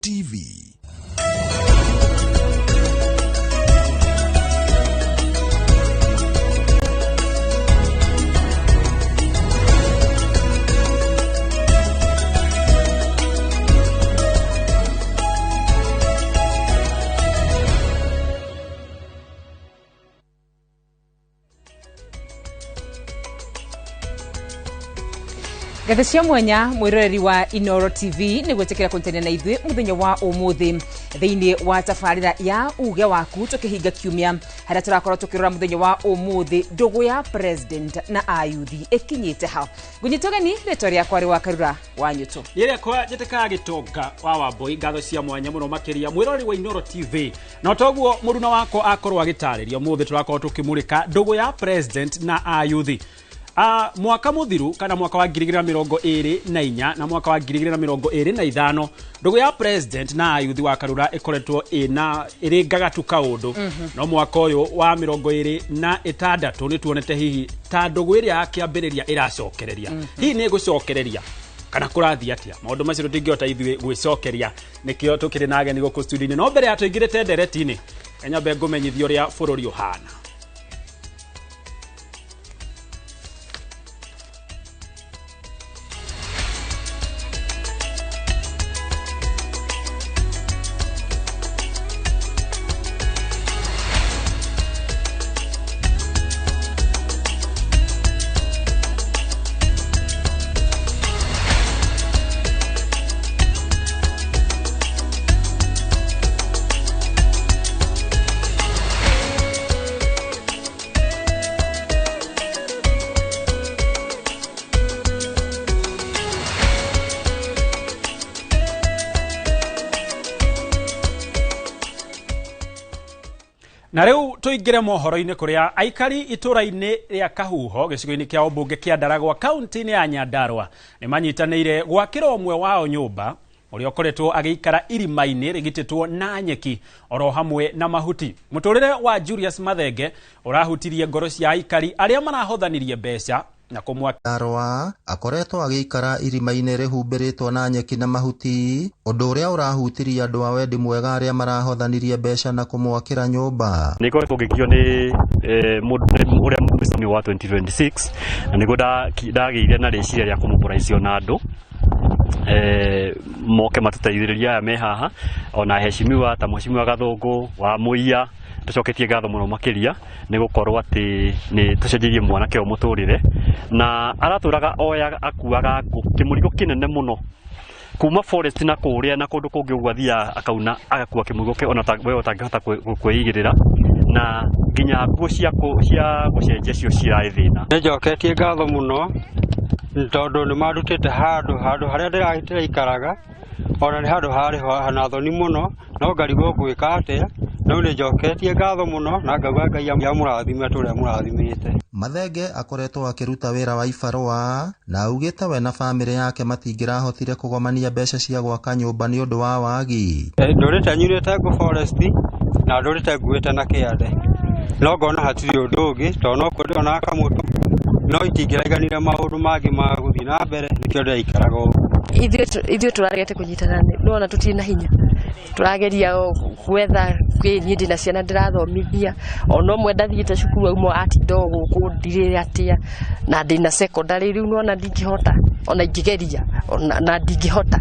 TV. Gathecia mwanya mwiroreri wa Inoro TV ni gwetekera kontene na ithui muthenya wa umuthi thiini wa tafarira ya uge waku tukihinga kiumia haria turakorwo tukirora muthenya wa umuthi ndugu ya president na ayuthi ikinyite ha gunyitogeni retoria kwari wa Karura wa Nyuto yere kwa jeteka gitonga wa Wambui ngatho cia mwanya muno makiria mwiroreri wa Inoro TV na toguo muruna wako akorwo agitariria umuthi turakorwo tukimurika ndugu ya president na ayuthi. Mwaka muthiru kana mwaka wa 2024 na mwaka wa 2025 ndugu ya president na ayuthi wa Karura ikoretwo iri ngagatu kaundu no mwaka uyu wa 2026 ni tuonete hihi ta ndugu iria akiambiriria iracokereria hihi ni gucokereria kana kurathi atia maundu macio tutingihota ithui gwicokeria nikio tukiri na ageni guku studio no mbere ya tuingirite nderetini Kenya be ngumenyithio ria bururi uhana. Na reu tuingire mohoro-ini kuria aikari itura-ini ria Kahuho gicigo-ini kia Umbunge kia Ndaragwa kaunti-ini ya Nyandarua ni manyitanire gwakira omwe wao nyumba uria ukoretwo agiikara irima-ini rigititwo na nyeki oro hamwe na mahuti. Muturire wa Julius Mathenge urahutirie ngoro cia aikari aria marahothanirie mbeca na Nyandarua akoretwo agiikara irima-ini rihumbiritwo na nyeki na mahuti undu uria urahutirie andu a wendi mwega aria marahothanirie mbeca na kumwakira nyumba. Niko kugikio ni uria mwishoni wa 2026 na niko ndagiire na reciria ria kumupuraicio na andu moke matutaithiriria aya me haha ona heshimiwa ta mheshimiwa Gathungu wa Muia tucoketie ngatho muno makiria ni gukorwo ati ni tucenjirie mwanake o muturire na araturaga oya akuaga kimurigo kinene muno kuma forest na kuria na kundu kungi ugwathia akauna agakua kimurigo ke ona we utangihota kwigirira na nginya nguo cia gucenjia cio ciraithina. Nijoketie ngatho muno tondu ni marutite handu haria ndirahitira ikaraga ona ni handu hari hana thoni muno no ngarigo gwika atia no nijoketie ngatho muno na ngauga Ngai ya murathime turia murathimite. Mathenge akoretwo akiruta wira wa ibarua na augite we na family yake matingirahotire kugomania mbeca cia gwaka nyumba ni undu wa wagi. Ndurite nyurite go forest na ndurite nguite na kiande no ngona hatiri undu ungi to no kundi na kamutu no itingiraiganire maundu mangi ma guthi na mbere nikio ndaikaraga ithuĩ turagete kunyitana nona tutirĩ na hinya turageria gwetha kwĩni ndina ciana ndirathomithia ona ũmwe ndathiĩte cukuru auma atinda gũkũ ndirĩ atia na ndĩna secondary rĩu nona ndingĩhota ona ingĩgeria na ndingĩhota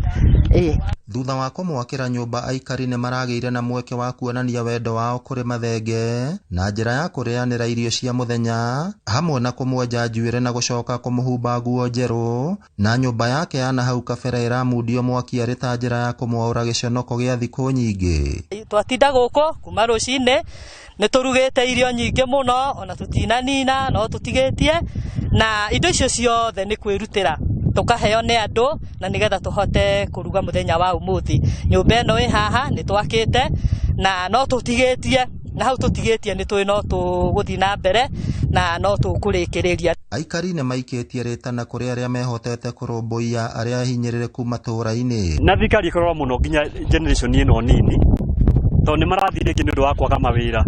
Thutha wa kumwakira nyumba aikari ni marageire na mweke wa kuonania wendo wao kuri Mathenge na njira ya kurianira irio cia muthenya hamwe na kumwenja njuire na gucoka kumuhumba nguo njeru na nyumba yake yana hau kabere iramundio mwaki ari ta njira ya kumwaura giconoko gia thiku nyingi. Twatinda guko kuma rucine ni turugite irio nyingi muno ona tutinanina no tutigitie na indo icio ciothe ni kwirutira tukaheo ni andu na nigetha tuhote kuruga muthenya wa umuthi. Nyumba ino ĩ haha ni twakite na no tutigitie na hau tutigitie ni twi no tuguthi na mbere na no tukurikiria. Aikari ni maikitie ritana kuri aria mehotete kurumbuia aria hinyirireku matura-ini na thikari ikorwo muno nginya generation ino nini to ni marathiriki ni ndu wa kwaga mawira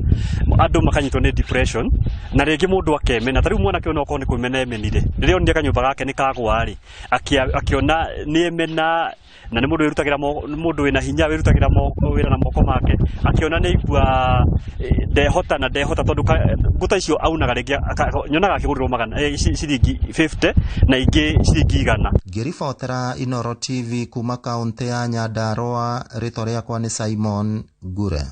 andu makanyitwo ni depression na ringi mundu akeme na tariu mwana kiona uko ni kumena emenire ririo ndi kanyumba gake ni kagwa ri akiona ni emena na nĩ mũndũ wĩrutagira mũndũ wĩna hinya wĩrutagira wĩra na moko make akiona nĩ igua ndehota tondu nguta icio aunaga rĩngĩ nyonaga akĩgũrĩrwo magana ciringi 50 na ingĩ ciringi 100. Ngĩribotera Inooro TV kuma kaunti ya Nyandarua, rĩtwa rĩakwa nĩ Simon Ngure.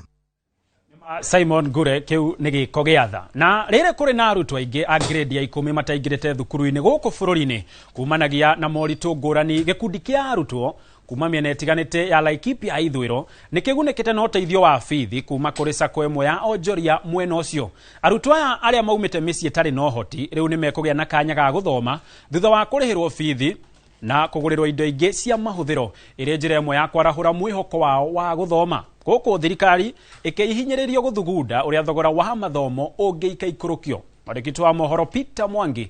Simon Ngure, kiu nĩ gĩko gĩa tha. Na rĩrĩ kũrĩ na arutwo aingĩ a grade ya 10 mataingĩrĩte thukuru-inĩ gũkũ bũrũri-inĩ kumanagia na moritũ ngũrani. Gĩkundi kĩa arutwo kuma mĩena ĩtiganĩte ya Laikipia ithũĩro nĩ kĩgunĩkĩte na ũteithio wa bithi kuma kũrĩ sacco ĩmwe ya onjoria mwena ũcio. Arutwo aya arĩa maumĩte mĩciĩ ĩtarĩ na ũhoti rĩu nĩ mekũgĩa na kanya ga gũthoma thutha wa kũrĩhĩrwo bithi na kũgũrĩrwo indo ingĩ cia mahũthĩro, ĩrĩ njĩra ĩmwe ya kwarahũra mwĩhoko wao wa gũthoma. Gũkũ thirikari ĩkĩhinyĩrĩrio gũthugunda ũrĩa thogora wa mathomo ũngĩika ikũrũkio. Mwandĩki wa mohoro Peter Mwangi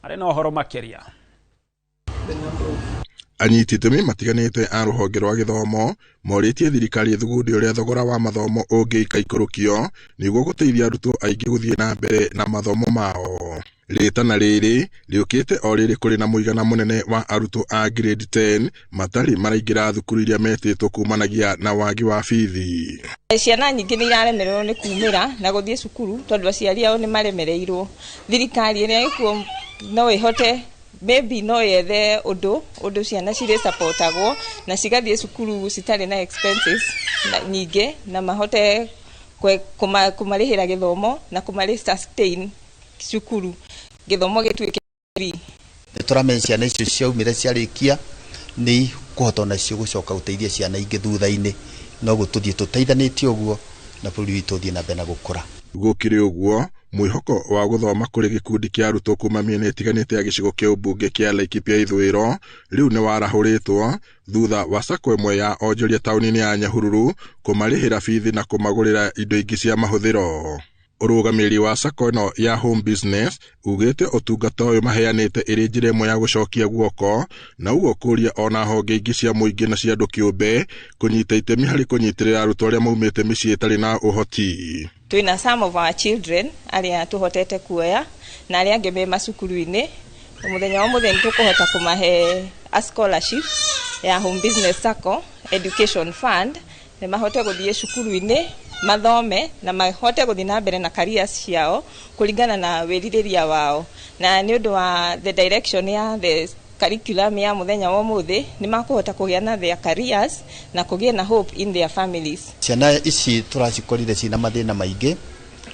arĩ na ũhoro makĩria. Anyiti itemi matiganĩte a rũhonge rwa gĩthomo morĩtie thirikari ĩthugundi ũrĩa thogora wa mathomo ũngĩika ikũrũkio nĩguo gũteithia arutwo aingĩ gũthiĩ na mbere na mathomo mao. Rĩtana rĩrĩ rĩũkĩte o rĩrĩ kũrĩ na mũigana mũnene wa arutwo a grade 10 matarĩ maraingĩra thukuru iria metĩtwo kumanagia na wagi wa bithi. Ciana nyingĩ nĩ iraremererwo nĩ kumĩra na gũthiĩ cukuru tondũ aciari ao nĩ maremereirwo. Thirikari ĩrĩa ĩkuo no ĩhote maybe no yethe ũndũ ciana cirĩ supportagwo na cigathiĩ cukuru citarĩ na expenses nyingĩ na mahote kumarĩhĩra gĩthomo na kumarĩ sustain cukuru gĩthomo gĩtuĩke free. Tũramenya ciana icio ciaumire ciarĩkia nĩ kũhota nacio gũcoka gũteithia ciana ingĩ thutha-inĩ, no gũtũthiĩ tũteithanĩtie ũguo na bũrũri witũ ũthiĩ na mbere na gũkũra. Gũkĩrĩ ũguo mwĩhoko wa gũthoma kũrĩ gĩkundi kĩa arutwo kuma mĩena ĩtiganĩte ya gĩcigo kĩa ũmbunge kĩa Laikipia ithũĩro rĩu nĩ warahũrĩtwo thutha wa sacco ĩmwe ya onjoria taũni-inĩ ya Nyahururu kũmarĩhĩra bithi na kũmagũrĩra indo ingĩ cia mahũthĩro. Ũrũgamĩrĩri wa sacco ĩno ya home business ugĩte ũtungata ũyũ maheanĩte ĩrĩ njĩra ĩmwe ya gũcokia guoko na ũguo kũria ona honge ingĩ cia mũingĩ na cia andũ kĩũmbe kũnyita itemi harĩ kũnyitĩrĩra arutwo arĩa maumĩte mĩciĩ ĩtarĩ na ũhoti. Twĩna some of our children arĩa tũhotete kuoya na arĩa angĩ me macukuru-inĩ. Mũthenya wa mũthenya tũkũhota kũmahe a scholarship ya home business sacco education fund na mahote gũthiĩ cukuru-inĩ mathome na mahote gũthiĩ na mbere na careers ciao kũringana na wĩrirĩria wao. Na nĩ ũndũ wa the direction ya the curriculum ya mũthenya wa ũmũthĩ nĩ makũhota kũgĩa na their careers na kũgĩa na hope in their families. Ciana ici tũracikorire cina mathĩna maingĩ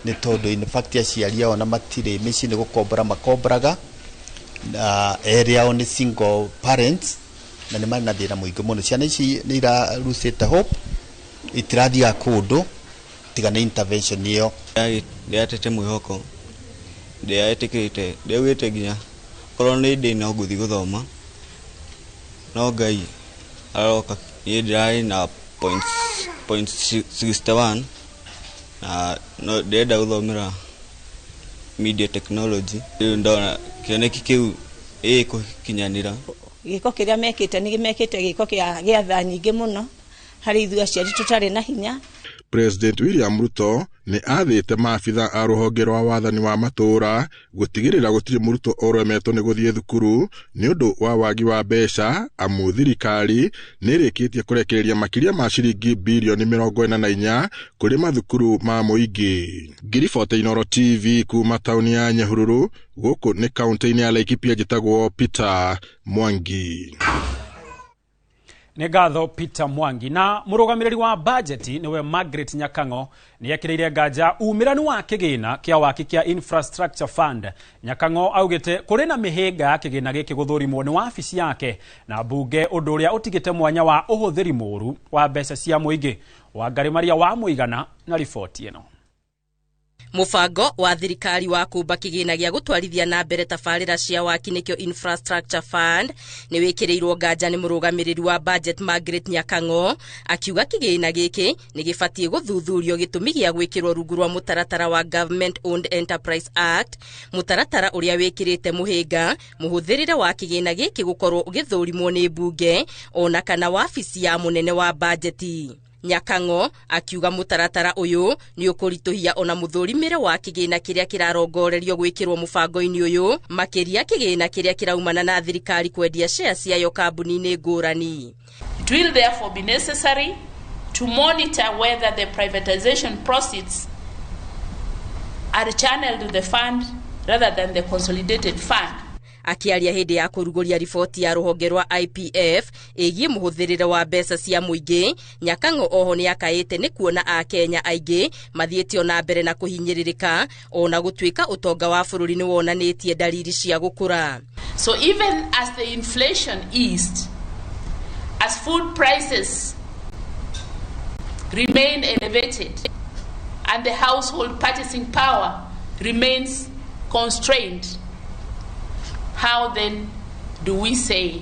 nĩ tondũ in fact aciari ao na matirĩ mĩciĩ nĩ gũkombora makomboraga na erĩ ao nĩ single parents na nĩ marĩ na thĩna mũingĩ mũno. Ciana ici nĩ irarusĩte hope itirathiaga kũndũ tiga nĩ intervention ĩyo. Ndĩatete mwĩhoko ndĩaĩtĩkĩte ndĩaugĩte nginya korwo nĩ ndĩ no ngũthiĩ gũthoma no Ngai aroka. Niĩ ndĩrarĩ na point 61 na no ndĩrenda gũthomera media technology. Rĩu ndona kĩoneki kĩu gĩkinyanĩra. Gĩko kĩrĩa mekĩte nĩ mekĩte gĩko gĩa tha nyingĩ mũno harĩ ithuĩ aciari tũtarĩ na hinya. President William Ruto nĩ athĩte maabitha a rũhonge rwa wathani wa matũũra gũtigĩrĩra gũtirĩ mũrutwo ũremetwo nĩ gũthiĩ thukuru nĩ ũndũ wa wagi wa mbeca, amu thirikari nĩ ĩrĩkĩtie kũrekereria makĩria ma ciringi bilioni 44 kũrĩ mathukuru ma mũingĩ. Ngiribota Inooro TV kuma taũni ya Nyahururu gũkũ nĩ kaunti-inĩ ya Laikipia njĩtagwo Peter Mwangi. Nĩ ngatho Peter Mwangi. Na mũrũgamĩrĩri wa bajeti nĩwe Margaret Nyakango nĩ ekĩrĩire nganja umĩranu wa kĩgĩna kĩa waki kĩa infrastructure fund. Nyakango augĩte kũrĩ na mĩhĩnga ya kĩgĩna gĩkĩ gũthũrimwo nĩ wabici yake na mbunge ũndũ ũrĩa ũtigĩte mwanya wa ũhũthĩri mũũru wa mbeca cia mũingĩ. Wangari Maria wa Mũigana na riboti ĩno. Mũbango wa thirikari wa kũmba kĩgĩna gĩa gũtwarithia na mbere tabarĩra cia waki nĩkĩo infrastructure fund nĩ wĩkĩrĩirwo nganja nĩ mũrũgamĩrĩri wa budget Margaret Nyakango akiuga kĩgĩna gĩkĩ nĩ gĩbatiĩ gũthuthurio gĩtũmi gĩa gwĩkĩrwo rungu rwa mũtaratara wa Government Owned Enterprise Act, mũtaratara ũrĩa wĩkĩrĩte mũhĩnga mũhũthĩrĩre wa kĩgĩna gĩkĩ gũkorwo gĩthũrimwo nĩ mbunge ona kana wabici ya mũnene wa bajeti. Nyakango akiuga mũtaratara ũyũ nĩ ũkũritũhia ona mũthũrimĩre wa kĩgĩna kĩrĩa kĩrarongorerio gwĩkĩrwo mũbango-inĩ ũyũ, makĩria kĩgĩna kĩrĩa kĩraumana na thirikari kwendia shares ciayo kambuni-inĩ ngũrani. will therefore be necessary to monitor whether the privatization proceeds are channeled to the fund rather than the consolidated fund. Akiaria hindi ya kuruguria riboti ya ruhonge rwa IPF ĩgiĩ mũhũthĩrĩre wa mbeca cia mũingĩ, Nyakang'o oho nĩ akaĩte nĩ kuona Akenya aingĩ mathiĩte ona mbere na kũhinyĩrĩrĩka ona gũtuĩka ũtonga wa bũrũri nĩ wonanĩtie dalili cia gũkũra. So even as the inflation eased, as food prices remain elevated and the household purchasing power remains constrained, how then do we say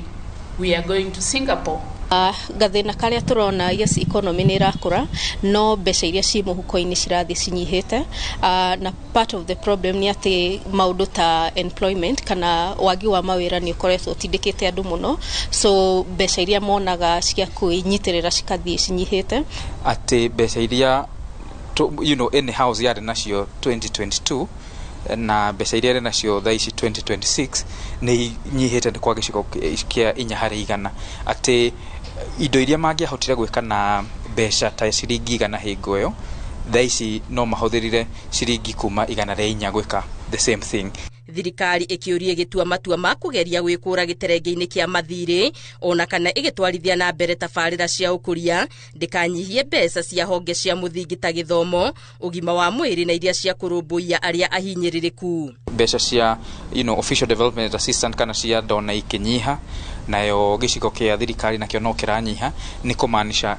we are going to Singapore? Gathina karia turona, yes, economy ni irakura, no mbeca iria ci muhuko-ini cirathi cinyihite, na part of the problem ni ati maundu ta employment kana wagi wa mawira ni ukoretwo tindikite andu muno, so mbeca iria monaga cia kwinyitirira cikathi cinyihite, ati mbeca iria in house yari nacio 2022 na mbeca iria rĩ nacio thaa ici 2026 nĩ nyihĩte kwa gĩcigo kĩa 4/100, atĩ indo iria mangĩahotire gwĩka na mbeca ta ciringi 100 hingo ĩyo thaa ici no mahũthĩrire ciringi kuma 104 gwĩka the same thing. Thirikari ĩkĩũria gĩtua matua ma kũgeria gwĩkũra gĩterenge-inĩ kĩa mathirĩ ona kana ĩgĩtwarithia na mbere tabarĩra cia ũkũria ndĩkanyihie mbeca cia honge cia mũthingi ta gĩthomo, ũgima wa mwĩrĩ na iria cia kũrũmbũiya arĩa ahinyĩrĩrĩku. Mbeca cia official development assistant kana cia dona ikinyiha, nayo gĩcigo kĩa thirikari nakĩo no kĩranyiha, nĩ kũmaanisha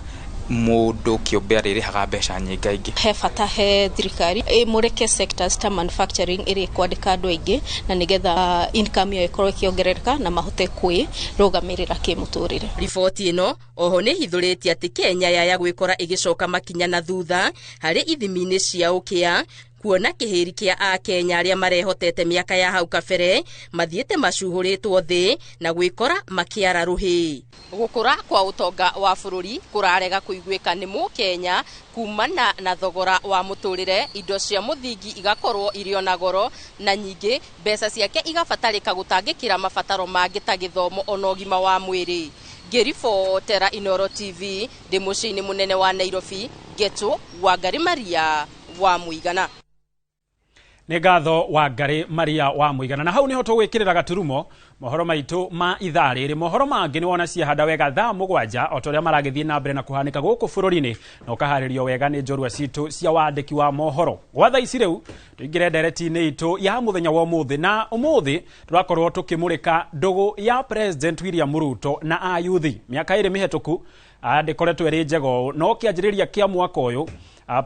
mundu kiumbe arĩrĩhaga mbeca nyingaingĩ. He bata he thirikari ĩmũreke sectors ta manufacturing ĩrĩ kwandĩka andũ aingĩ na nĩgetha income yao ĩkorwo ĩkĩongerereka na mahote kwĩrũgamĩrĩra kĩmũtũrĩre. Riboti ĩno oho nĩ hithũrĩtie atĩ Kenya yaya gwĩkora ĩgĩcoka makinya na thutha harĩ ithimi-inĩ cia ũkĩa, kuona kĩhĩri kĩa Akenya arĩa marehotete mĩaka ya hau kabere mathiĩte macuhũrĩtwo thĩ na gwĩkora makĩara rũhĩ. Gũkũra kwa ũtonga wa bũrũri kũrarega kũiguĩka nĩ Mũkenya kumana na thogora wa mũtũrĩre, indo cia mũthingi igakorwo irĩ ona goro na nyingĩ mbeca ciake igabatarĩka gũtangĩkĩra mabataro mangĩ ta gĩthomo ona ũgima wa mwĩrĩ. Ngĩribotera Inooro TV ndĩ mũciĩ-inĩ mũnene wa Nairobi, Getũ Wangari Maria wa Mũigana. Nĩ ngatho Wangari Maria wa Mũigana, na hau niho tũgwĩkĩrĩra gaturumo mohoro maitũ ma ithaa rĩrĩ. Mohoro mangĩ nĩ wona ciahanda wega thaa 7 o ta ũrĩa maragĩthiĩ na mbere na kũhanĩka gũkũ bũrũri-inĩ na ũkaharĩrio wega nĩ njorua citũ cia wandĩki wa mohoro. Gwa thaa ici rĩu tũingĩre ndereti-inĩ itũ ya mũthenya wa ũmũthĩ, na ũmũthĩ tũrakorwo tũkĩmũrĩka ndũgũ ya President William Ruto na ayuthi. Mĩaka ĩrĩ mĩhetũku ndĩkoretwo ĩrĩ njega ũũ, no kĩanjĩrĩria kĩa mwaka ũyũ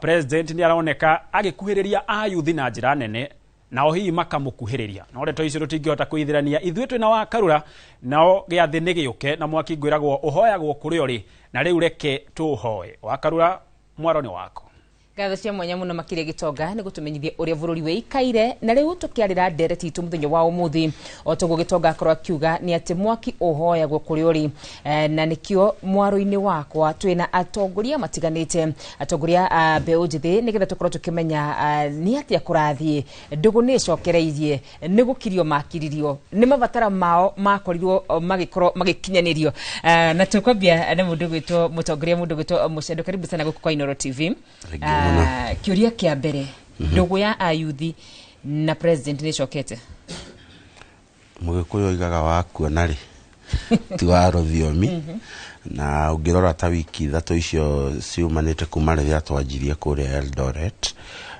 President nĩ aroneka agĩkuhĩrĩria ayuthi na njĩra nene, nao hihi makamũkuhĩrĩria. No ndeto ici tũtingĩhota kũithĩrania, ithuĩ twĩna wa Karura nao gĩathĩ nĩ gĩũke na mwaki ngwĩragwo ũhoyagwo kũrĩ ũrĩ, na rĩu reke tũhoe. Wa Karura, mwaro nĩ wako. Ngatho cia mwanya mũno makĩria Gĩtonga nĩ gũtũmenyithia ũrĩa bũrũri wĩikaire, na rĩu tũkĩarĩra ndereti itũ mũthenya wa ũmũthĩ. O tũguo Gĩtonga akorwo akiuga nĩ atĩ mwaki ũhoyagwo kũrĩ ũrĩ, na nĩkĩo mwaro-inĩ wakwa twĩna atongoria matiganĩte, atongoria a mbeũ njĩthĩ, nĩgetha tũkorwo tũkĩmenya nĩ atĩa kũrathiĩ. Ndũgũ nĩ ĩcokereirie, nĩ gũkirio makiririo, nĩ mabatara mao makorirwo magĩkorwo magĩkinyanĩrio. Na tũkwambia na mũndũ gwĩtwo mũtongoria, mũndũ gwĩtwo Mũcendo, karibu sana gũkũ kwa Inooro TV. Kĩũria kĩa mbere, ndũgũ ya ayuthi na President nĩ ĩcokete. Mũgĩkũyũ oigaga wakuona rĩ ti wa rũthiomi, na ũngĩrora ta wiki ithatũ icio ciumanĩte kuma rĩrĩa twanjirie kũrĩa Eldoret,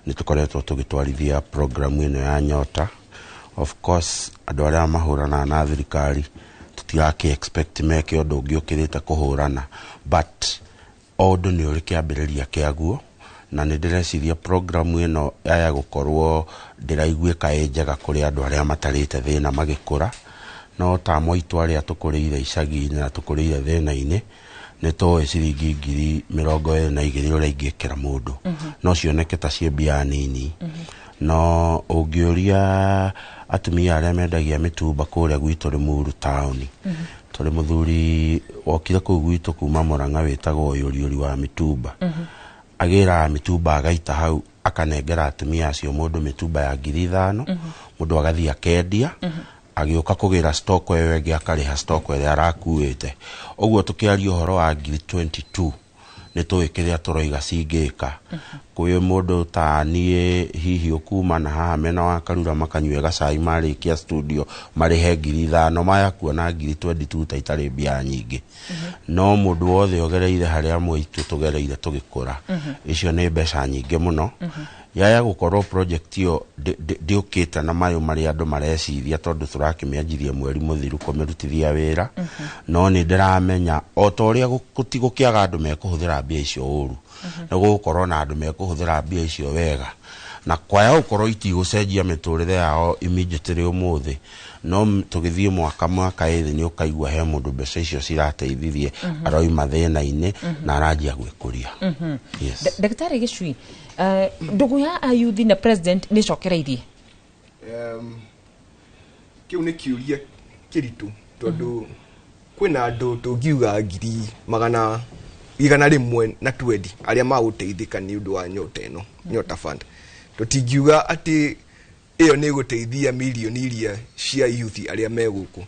nĩ tũkoretwo tũgĩtwarithia programu ĩno ya Nyota. Of course andũ arĩa mahũranaga na thirikari tũtigakĩ expect meke ũndũ ũngĩ ũkĩrĩte kũhũrana, but o ũndũ nĩ ũrĩ kĩambĩrĩria kĩaguo, na nĩ ndĩreciria programu ĩno ya gũkorwo ndĩraiguĩka ĩ njega kũrĩ andũ arĩa matarĩte thĩna magĩkũra. No ta moitũ arĩa tũkũrĩire icagi-inĩ na tũkũrĩire thĩna-inĩ nĩ tũĩ ciringi 22,000 ũrĩa ingĩkĩra mũndũ, no cioneke ta ciĩ mbia nini. No ũngĩũria atumia arĩa mendagia mĩtumba kũrĩa gwitũ Limuru town, tũrĩ mũthuri wokire kũu gwitũ kuma Mũrang'a wĩtagwo Yũriũri wa mĩtumba, agĩra mĩtumba agaita hau akanengera atumia acio mũndũ mĩtumba ya 5,000, mũndũ agathiĩ akendia agioka kugira stock ewe ngi akariha stock ere arakuite oguo tukiaria uhoro wa 2022 nituikiria turoiga cingika kwi mundu ta nie hihi ukuma na haha mena wa Karura makanyue gacai marikia studio marihe 5,000 maya kuona 2022 taitari bia nyingi no mundu wothe ogereire haria mwitu tugereire tugikura icio ni mbeca nyingi muno yaya gukorwo project yo diukita na mayo mari andu marecithia tondu turakimianjirie mweri muthiru kumirutithia wira no ni ndiramenya otoria gutigukiaga andu mekuhuthira mbia icio uru na gukorwo na andu mekuhuthira mbia icio wega na kwaya gukorwo itigucenjia miturire yao immediately umuthi no tugithie mwaka ithi ni ukaigua he mundu mbeca icio cirateithithie aroi mathina-ini na arajia gwikuria. Yes. Daktari Gichui, ndugu ya ayuthi na president ni cokereirie kiu ni kiuria kiritu tondu kwina andu tungiuga 120 aria maguteithika ni undu wa nyota ino nyota fund tutingiuga ati iyo ni guteithia milioni iria cia youth aria meguku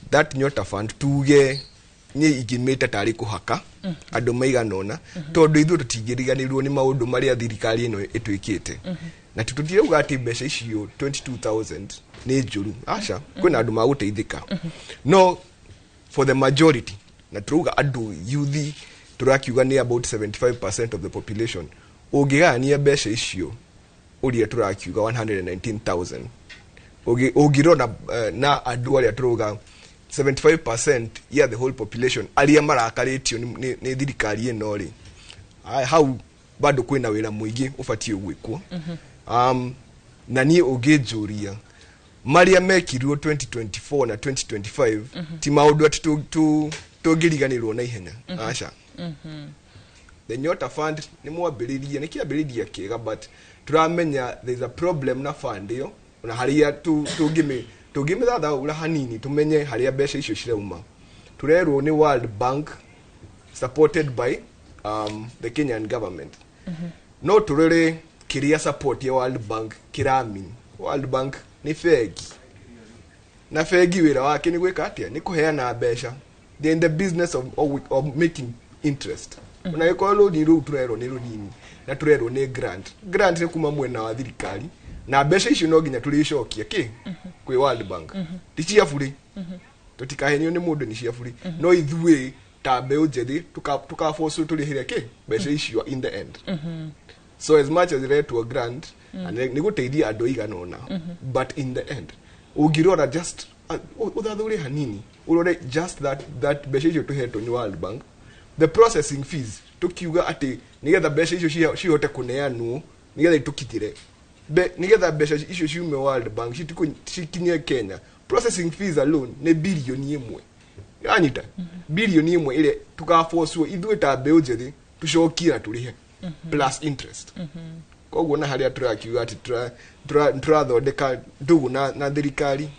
that nyota fund tuge ni igimete tari kuhaka andu maiganona tondu ithu tutingiriganirwo ni maundu maria thirikari ino itwikite na tutirauga ati mbeca icio 22,000 ni njuru aca kwina andu maguteithika no for the majority na turuga andu youth turakiuga ni about 75% of the population ungigania mbeca icio uria turakiuga 119,000 ugirona na andu aria turuga 75% ya the whole population aria marakaritio ni thirikari ino ri how bado kwina wira muingi ufatie gwikwo na ni ugijuria maria mekirwo 2024 na 2025 ti maundu ati tungiriganirwo na ihenya aca the nyota fund ni mwambiriria ni kiambiriria kiega but turamenya there is a problem na fund iyo na haria tungimithadha ura hanini tumenye haria mbeca icio cirauma turerwo ni World Bank supported by the Kenyan government no turere kiria support ya World Bank kiramin World Bank ni fegi na fegi wira wake ni gwika atia ni kuheana mbeca they in the business of making interest una yekolo ni ru turero ni runini na turero ni grant ni kuma mwena wa thirikari na mbeca icio no ginya tulicokia ki kwi World Bank ticia buri tutikahenio ni mundu ni cia buri no ithuĩ ta mbeu njethi tuka force tulihire ki mbeca icio in the end so as much as it to a grant and ni guteithia andu iganona but in the end ugirora just uthathuri hanini urore just that mbeca icio tuhetwo ni World Bank the processing fees tukiuga ati nigetha mbeca icio cihote kuneanwo nigetha itukithire nigetha mbeca icio ciume World Bank cikinye Kenya processing fees alone ne bilioni 1 yanyita bilioni 1 ile tukaforcewo ithuĩ ta mbeu njethi tucokia turihe plus interest koguo na haria turakiuga ati turathondeka ndugu na thirikari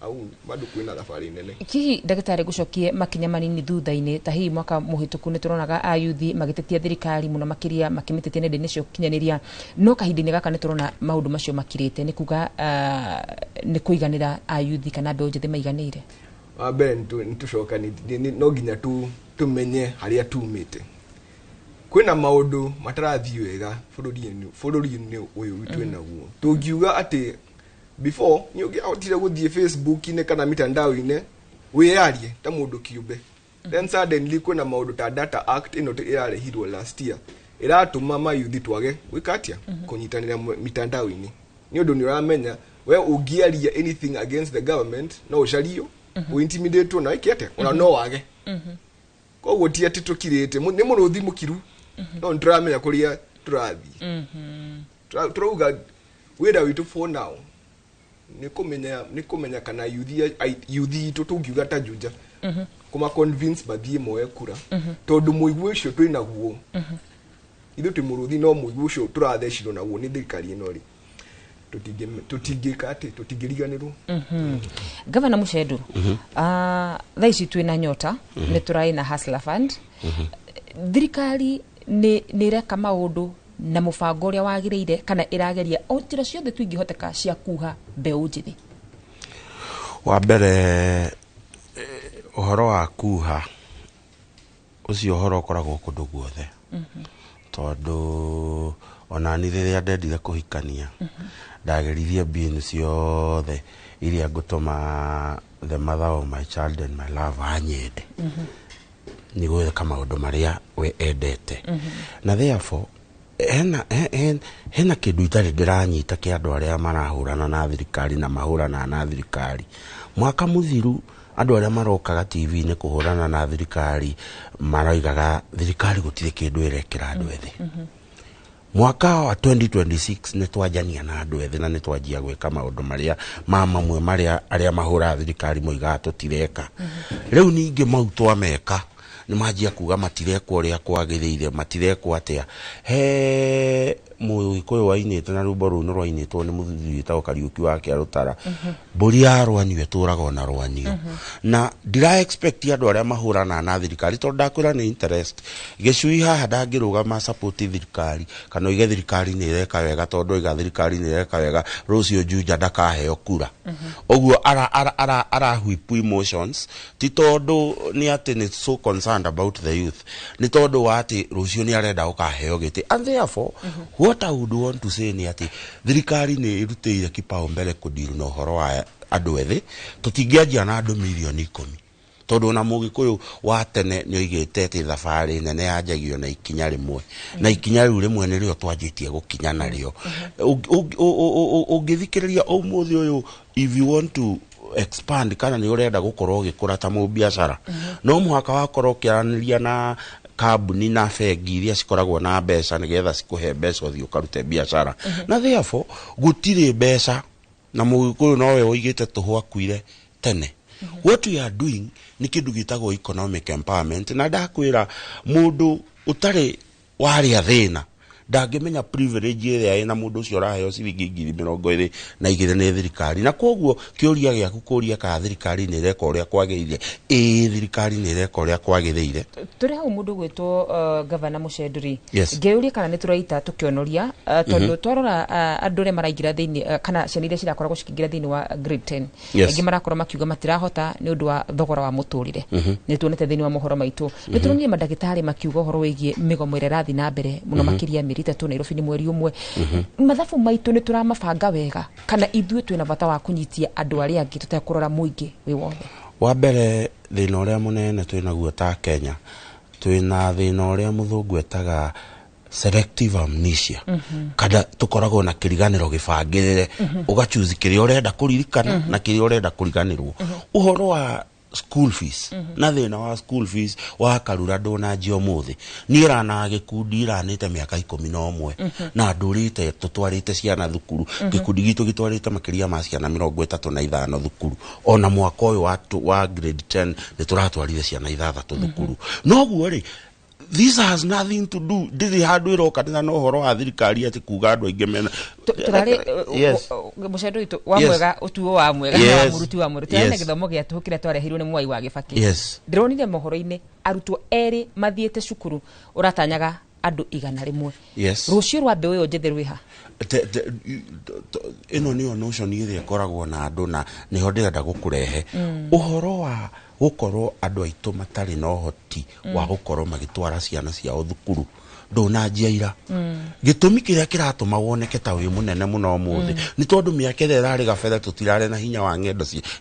au bado kwina thabari nene kihi ndagĩtarĩ gucokie makinya manini thutha-inĩ ta hihi mwaka muhituku ni turonaga ayuthi magitetia thirikari muno makiria makimitetia nende nicio kinyaniria no kahinda-inĩ gaka ni turona maundu macio makirite ni kuga ni kuiganira ayuthi kana mbeu njethi maiganire mbere nitucoka no ginya tumenye haria tumite kwina maundu matarathii wega bururi-ini uyu witu naguo tungiuga ati before ni ugiahotire guthie Facebook-ine kana mitandao-ine wiyarie ta mundu kiumbe then suddenly kwina maundu ta Data Act ino irarehirwo last year iratuma mayuthi twage wikatia kunyitanira mitandao-ine ni undu ni uramenya we ungiaria anything against the government no ucario uintimidate na ikiate ona no wage koguo ti ati tukirite ni muruthi mukiru no ndramenya kuria turathi turauga wira witu for now ni kumenya kana yuthi tutungiuga ta Juja kuma convince bathie moe kura tondu muigwe ucio twina guo ithu ti muruthi no muigwe ucio turathecirwo naguo ni thirikari ino ri tutingika ati tutingiriganirwo Gavana Muchedu thaici twina nyota ni turai na Hustler Fund thirikari ni reka maundu na mubango uria wagiriire kana irageria o njira ciothe twingihoteka cia kuha mbeu njithi Wa mbere uhoro wa kuha ucio uhoro ukoragwo kundu guothe tondu ona ni riria ndendire kuhikania ndagerithie mbinu ciothe iria ngutuma the mother of my child and my love anyende ni gwika maundu maria we endete na therefore hena kindu itari ndiranyita kia andu aria marahurana na thirikari na mahurana na thirikari mwaka muthiru andu aria marokaga TV ni kuhurana na thirikari maroigaga thirikari gutire kindu irekira andu ethi mwaka wa 2026 ni twajania na andu ethi na ni twajia gwika maundu maria mamwe maria aria mahura thirikari moiga tutireka riu ningi mau twameka ni majia kuga matirekwo uria kwagiriire matirekwo atia he muikoyo wainite na rumbo runo rwainitwo ni muthuthi tawo Kariuki wake arutara mburi arwanio turaga na rwanio na ndira expect andu aria mahurana na thirikari tondu ndakwira ni interest gicui haha ndangirugama support thirikari kana ige thirikari ni ireka wega tondu iga thirikari ni ireka wega rucio Juja ndakaheo kura oguo ara whip emotions ti tondu ni ati ni so concerned about the youth ni tondu wa ati rucio ni arenda ukaheo giti and therefore what I would want to say ni ati thirikari ni irutire kipaumbele kudiru na uhoro wa andu ethi tutingianjia na andu milioni 10 tondu na mugikuyu wa tene ni oigite ati thabari nene yanjagio na ikinya rimwe na ikinya riu rimwe ni rio twanjitie gukinya nario ungithikiriria umuthi uyu if you want to expand kana ni urenda gukorwo gikura ta mu biashara no muhaka wakorwo kiaraniria na kambuni na bengi iria cikoragwo na mbeca nigetha cikuhe mbeca uthii ukarute biashara na therefore gutire mbeca na mugikuyu nowe oigite tuhwa kuire tene what we are doing ni kindu gitagwo economic empowerment na ndakwira mundu utari wari athina ndangimenya privilege ĩrĩa ina mundu ucio raheo ciringi 20,000 na igire ni thirikari na koguo kiuria giaku kuria ka thirikari ni ireka uria kwagiriire thirikari ni ireka uria kwagiriire turi hau mundu gwitwo governor Muchenduri ngeuria kana ni turaita tukionoria tondu twarora andu aria maraingira thiini kana ciana iria cirakoragwo cikingira thiini wa grade 10 ingi marakorwo makiuga matirahota ni undu wa thogora wa muturire ni tuonete thiini wa mohoro maitu ni turonire madagitari makiuga uhoro wigie migomo ira rathi na mbere muno makiria tatu Nairobi ni mweri umwe mathabu maitu ni turamabanga wega kana ithuĩ twina bata wa kunyitia andu aria angi tutakurora muingi wi wothe wa mbere thina uria munene twinaguo ta Kenya twina thina uria muthungu etaga selective amnesia kada tukoragwo na kiriganiro gibangirire ugachuzi kiria urenda kuririkana na kiria urenda kuriganirwo uhoro wa school fees na thina wa school fees wa karura ndona njio muthi ni irana gikundi iranite miaka 11 na ndurite tutwarite ciana thukuru gikundi gitu gitwarite makiria ma ciana 35 thukuru ona mwaka uyu wa grade 10 ni turatwarire ciana 6 thukuru noguo ri this has nothing to do ndiri handu iroka ndina no horo wa thirikari ati kuga andu aingi mena turari Muchenduri wa mwega utuo wa mwega wa muruti wa muruti na githomo gia tuhukira twarehirwo ni Mwai wa Gibaki ndironire mohoro-ini arutwo eri mathiete cukuru uratanyaga andu 100 rucio rwa mbeu yo njetheri wiha ino niyo notion iria koragwo na andu na niho ndirenda gukurehe uhoro wa gukorwo andu aitu matari na uhoti wa gukorwo magitwara ciana ciao thukuru ndonanjia ira gitumi kiria kiratuma woneke ta wi munene muno muthi ni tondu miaka ira irari gabere tutirare na hinya wa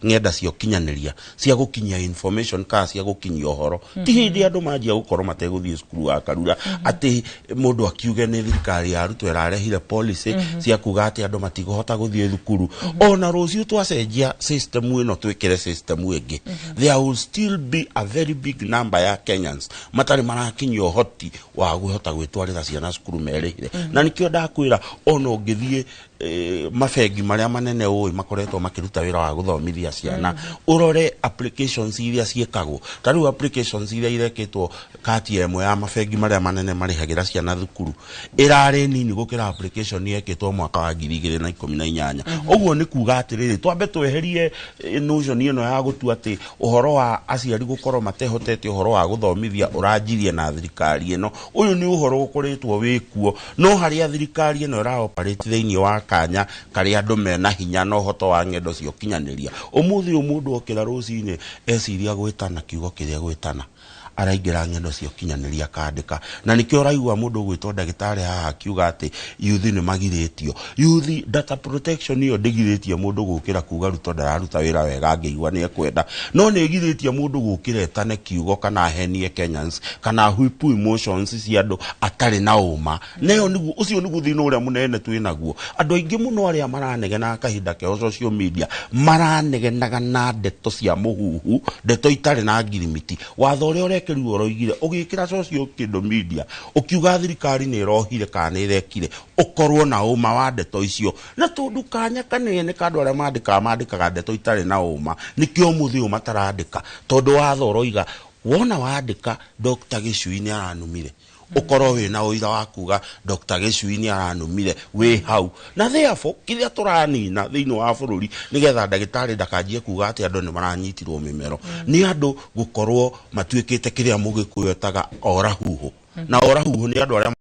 ngenda cio kinyaniria cia gukinyia information ka cia gukinyia uhoro ti hindi andu manjia gukorwo mateguthie cukuru wa karura ati mundu akiuge ni thirikari ya ruto irarehire policy cia kuga ati andu matigohota guthie thukuru ona rucio twacenjia system ino twikire system ingi there will still be a very big number ya Kenyans matari marakinyia uhoti wa guhota gwitwarira ciana cukuru merihire na nikio ndakwira ona ungithie mabengi maria manene oi makoretwo makiruta wira wa guthomithia ciana urore applications iria ciekagwo tariu applications iria ireketwo kati emwe ya mabengi maria manene marihagira ciana thukuru irare nini gukira application yeketwo mwaka wa 2018 oguo ni kuga atiriri twambe tweherie notion ino ya gutua ati uhoro wa aciari gukorwo matehotete uhoro wa guthomithia uranjirie na thirikari ino uyu ni uhoro gukoretwo wikuo no haria thirikari ino ira operate thiini wa kanya kari andu mena hinya no hoto wa ngendo cio kinyaniria umuthi umundu okira rucine esiria gwitana kiugo kiria gwitana araingira ngendo cio kinyaniria kandika na nikio raigwa mundu gwitwo ndagitari haha kiuga ati yuthi ni magiritio yuthi data protection iyo ndigiritie mundu gukira kuga ruto ndararuta wira wega ngeigwa ni ekwenda no ni giritie mundu gukira etane kiugo kana henie Kenyans kana whip emotions cia andu atari na uma neo nigu ucio nigu thina uria munene twinaguo andu aingi muno aria maranegena kahinda ke social media maranegenaga na ndeto cia muhuhu ndeto itari na ngirimiti watho ria kiru oroigire ugikira social kindu media ukiuga thirikari ni rohire kana irekire ukorwo na uma wa ndeto icio na tundu kanya kanene kandu aria mandikaga ndeto itari na uma nikio muthio matarandika tondu watho oroiga wona wandika Dr. Gichui ni aranumire ukoro wina uira wa kuga Dr. Gichui ni aranumire we hau na therefore kiria turanina thiini wa bururi nigetha ndagitari ndakanjie kuga ati andu ni maranyitirwo mimero ni andu gukorwo matuikite kiria mugikuyo taga orahuhu na orahuhu ni andu aria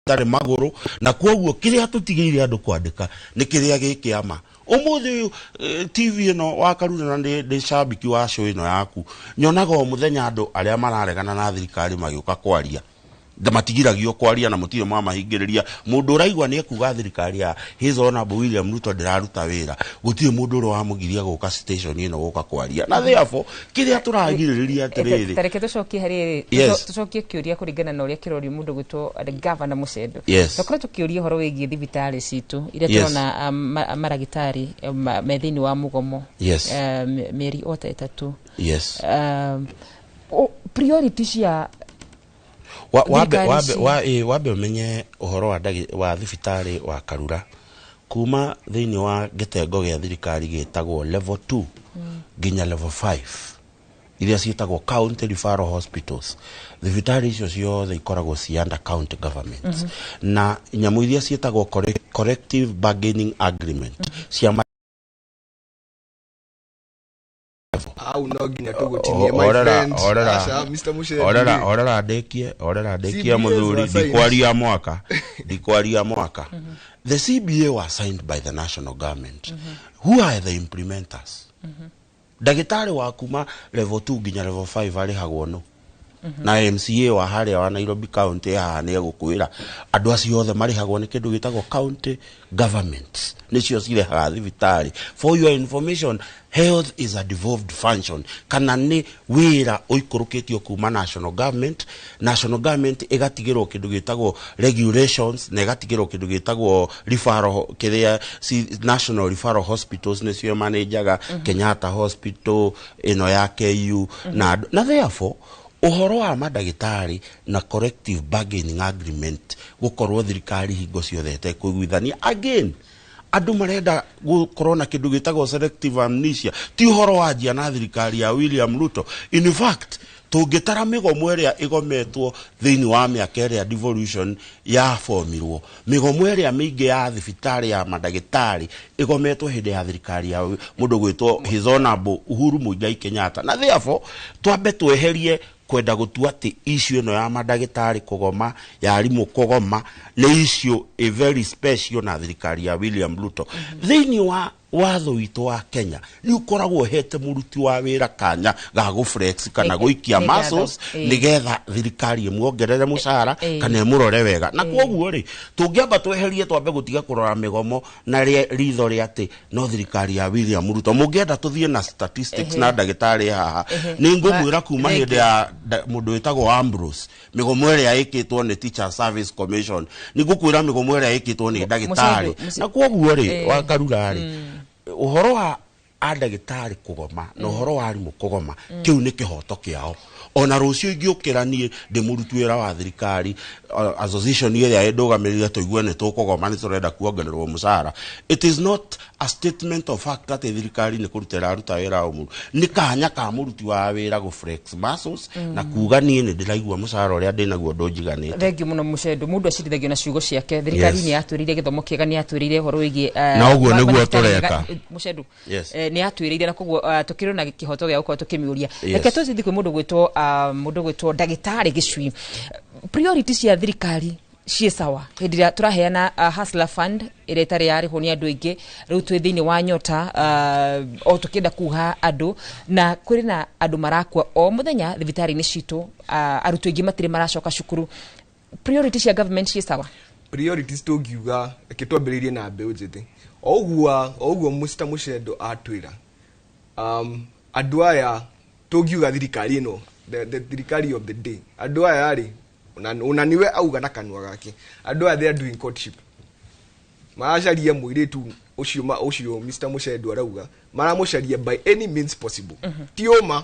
tare maguru na kwoguo kiria tutigiire andu kwandika ni kiria gikiama umuthi TV no wakaruna ndi shabiki wa show ino yaku nyonaga o muthenya andu aria mararegana na thirikari magiuka kwaria matigiragio kwaria na mutire mamahingiriria mundu uraigwa ni ekuga thirikari ya His Honorable William Ruto ndiraruta wira gutire mundu uri wamugiria guka station ino guka kwaria na therefore kiria turagiririria atiriri tareke tucokie hariri tucokie kiuria kuringana na uria kirori mundu gwitwo Governor Mucendo tukora tukiuria horo wigie thibitari citu iria turona maragitari methini wa mugomo meri ota etatu priorities ya wabe umenye uhoro wa thibitari wa Karura kuma thiini wa gitengo gia thirikari gitagwo level 2 ginya level 5 iria cietagwo county referral hospitals thibitari icio ciothe ikoragwo under county government na nyamu iria cietagwo collective bargaining agreement cia au no ginya tugutinie my friend Mr. Mushedi orera ndekie muthuri dikwaria mwaka the CBA was signed by the national government who are the implementers dagitari wa kuma level 2 ginya level 5 ari hagwo no na MCA wa haria wa Nairobi county ha ne gukwira andu acio othe mari hagwo ni kindu gitagwo county governments nicio cirehaga thibitari for your information health is a devolved function kana ni wira uikurukitio kuma national government igatigirwo kindu gitagwo regulations na igatigirwo kindu gitagwo referral kiria national referral hospitals nicio manajaga Kenyatta Hospital ino ya KU na therefore uhoro wa madagitari na collective bargaining agreement gukorwo thirikari hingo ciothe tekugwithania again andu marenda gukorwo na kindu gitagwo selective amnesia ti uhoro wa jia na thirikari ya William Ruto in fact tungitara migomo iria igometwo thiini wa miaka iria devolution ya formirwo migomo iria mingi ya thibitari ya madagitari igometwo hindi ya thirikari ya mundu gwitwo His Honorable Uhuru Muigai Kenyatta na therefore twambe tweherie kwenda gutua ati issue ino ya madagitari kugoma ya arimu kugoma ni issue a very special na thirikari ya William Ruto thiini wa watho witu wa Kenya ni ukoragwo hete muruti wa wira kanya ga go flex kana guikia muscles nigetha thirikari imuongerere mushara kana imurore wega na kwoguo ri tungiamba tweherie twambe gutiga kurora migomo na ritho ri ati no thirikari ya William Ruto mungienda tuthie na statistics na dagitari haha ni ngumwira kuma hindi ya mundu witagwo Ambrose migomo iria ikitwo ni Teacher Service Commission ni ngukwira migomo iria ikitwo ni dagitari na kwoguo ri wa Karura ri uhoro wa adagitari kugoma na uhoro wa arimu kugoma kiu ni kihoto kiao ona rucio ingiukira nie ndi murutu wira wa thirikari association iria endogamirire tuigue ni tukugoma ni turenda kuongererwo mushara it is not a statement of fact that thirikari ni kurutira aruta wira o muru ni kanya ka muruti wa wira go flex muscles na kuga nie ni ndiraigua mushara uria ndinaguo ndunjiganite thengi muno Mucendo mundu acirithagio na ciugo ciake thirikari ni yatwirire githomo kiega ni yatwirire horo wigi na uguo niguo tureka Mucendo ni yatwirire na kuguo tukirwo na kihoto gia uko tukimiuria reke tuzithi kwi mundu gwitwo ndagitari Gichui priorities ya thirikari cie sawa hindi ria turaheana Hustler Fund ire tari yari honi andu ingi riu twi thiini wa Nyota o tukienda kuha andu na kuri na andu marakwa o muthenya thibitari ni citu arutu ingi matire maracoka cukuru. Priorities ya government cie sawa? Priorities tugiuga kitwambiririe na mbeu njithi oguo Mr. Mushendo atwira andu aya tugiuga thirikari ino the thirikari of the day andu aya ari una niwe auga na kanwa gake andu aya they are doing courtship maracaria muiritu ucio Mr. Mushendo arauga maramucaria by any means possible tioma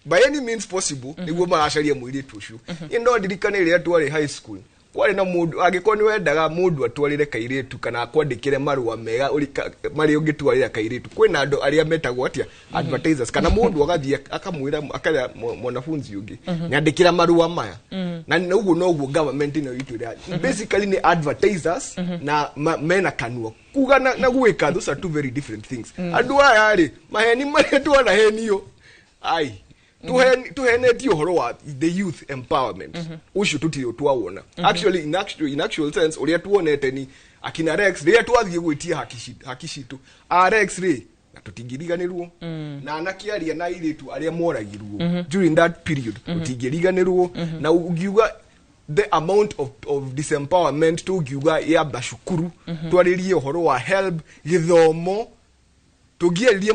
by any means possible niguo maracaria muiritu ucio ino ndirikane ria twari high school kwari na mundu agikoni ni wendaga mundu atwarire kairitu kana akwandikire marua mega mari ungitwarira kairitu kwina andu aria metagwo atia advertisers kana mundu agathie akamwira akaya mwanafunzi ungi nyandikira marua maya na nuguo noguo government ino itu ria basically ni advertisers na mena kanua kuga na gwika those are two very different things andu aya ari maheni mari twana henio ai tuheneti uhoro wa the youth empowerment ucio tutio twawona actually in actual sense uria tuonete ni akina Rex ria twathie gwitia hakishitu Rex ri na tutingiriganirwo na anakiaria na iritu aria moragirwo during that period tutingiriganirwo na ugiuga the amount of disempowerment tugiuga ya bashukuru twaririe uhoro wa help githomo tugierie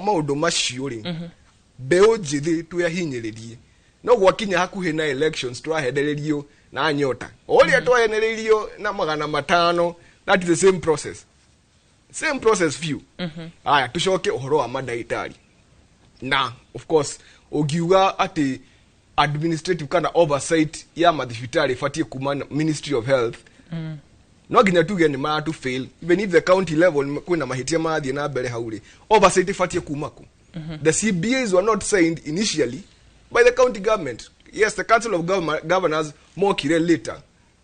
maundu macio ri beo njithi tuyahinyiririe no gwakinya hakuhi na elections twahedererio na Nyota oria twahenererio na 500 that is the same process few aya tucoke uhoro wa madaitari na of course ugiuga ati administrative kana oversight ya mathibitari fatie kuma Ministry of Health no ginya tuge ni ma to fail even if the county level kuna mahitia mathie na mbere hauri oversight fatie kumako. The CBAs were not signed initially by the county government. Yes, the Council of Governors more kire later.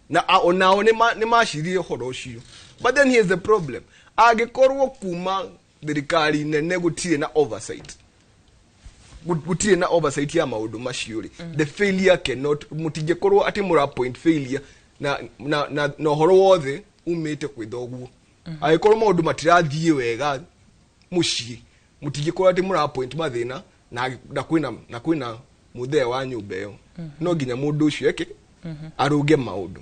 Na onao ni mashirie horo cio. But then here's the problem. Agekorwo kuma thirikari nene gutire na oversight. Gutire na oversight ya maundu macio ri. The failure cannot mutigekorwo ati mura point failure na horo wothe umite kwithoguo. Agekorwo maundu matirathie wega mucii mutigikora ati mura point mathina na kwina muthea wa nyumba yo no ginya mundu ucio eke aruge maundu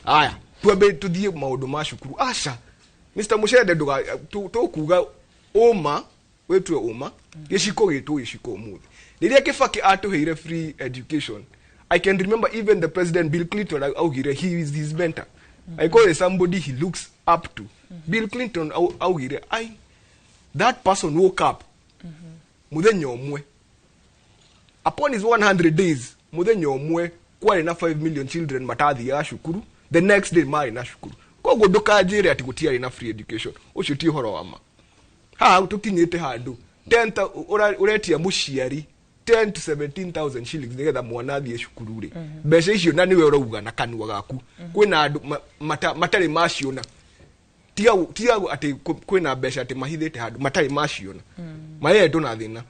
aya twambe tuthie maundu ma cukuru asha Mr. Mushende nduga tukuga uma wetwe uma giciko giciko muthi riria Kibaki atuheire free education. I can remember even the President Bill Clinton augire he is his mentor. I call it somebody he looks up to. Bill Clinton augire that person woke up muthenya omwe upon his 100 days muthenya omwe kwari na 5 million children matathi ya shukuru the next day mari na shukuru kogo ndukajire ati gutiari na free education ucio ti horo wa ma ha tukinyite handu 10 uretia muciari 10 to 17,000 shillings nigetha mwana athie shukuru ri mbeca icio na niwe urauga na kanua gaku kwina andu matari maciona tia ati kwina mbeca ati mahithite handu matari maciona mayeto na thina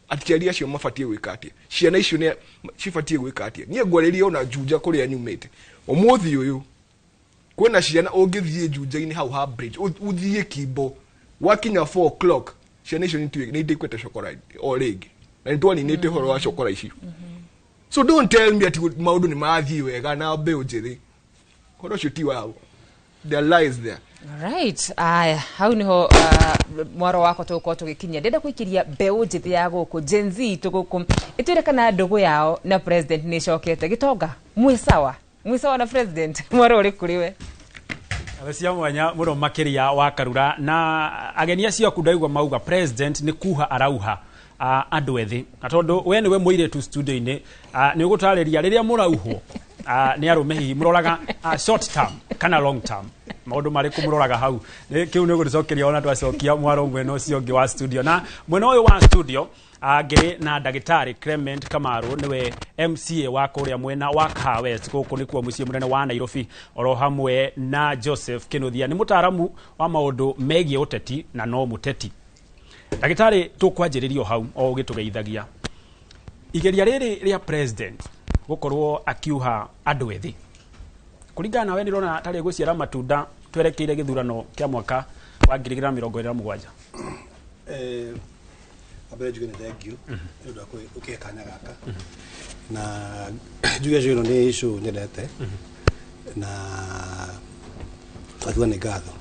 atiaria cio mafatie gwika atia ciana icio ne cifatie gwika atia nie ngwariria ona juja kuria nyumite omuthi uyu kwina ciana ungithie juja-ini hau ha bridge uthie Kimbo wakinya 4 o'clock ciana icio ni ndikwete cokora o ringi na ntwani nite horo wa cokora icio so don't tell me ati maundu ni mathie wega na mbeu njithi horo cio ti wao there lies there. Right. Aya, hau niho mwaro wako tuko tugikinya. Ndenda kuikiria mbeu njithi ya guku Gen Z tuguku. Itwire kana ndugu yao na president ni cokete Gitonga. Mwisawa na president. Mwaro uri kuriwe. Abecia mwanya muno makiria wa Karura na ageni acio kundaigwa mauga president ni kuha arauha andu ethi. Na tondu we niwe muire tu studio-ini ni ugutariria riria murauhwo ni arume hihi muroraga short term kana long term maundu mari kumuroraga hau kiu ni gucokeria ona twacokia mwaro mwena ucio ngi wa studio na mwena uyu wa studio ngiri na ndagitari Clement Kamaru niwe MCA wa kuria mwena wa Kawest guku nikuo mucie munene wa Nairobi oro hamwe na Joseph Kinuthia ni mutaramu wa maundu megie uteti na no muteti. Ndagitari tukwanjiririo hau o gitugeithagia igeria riri ria president gukorwo akiuha andu ethi kuringana nawe ni rona tari guciara matunda twerekeire githurano kia mwaka wa 2027 abere juge ni thank you ndio kwa ukekanya gaka na juge jino ni issue nyendete na twakiwa ni gatho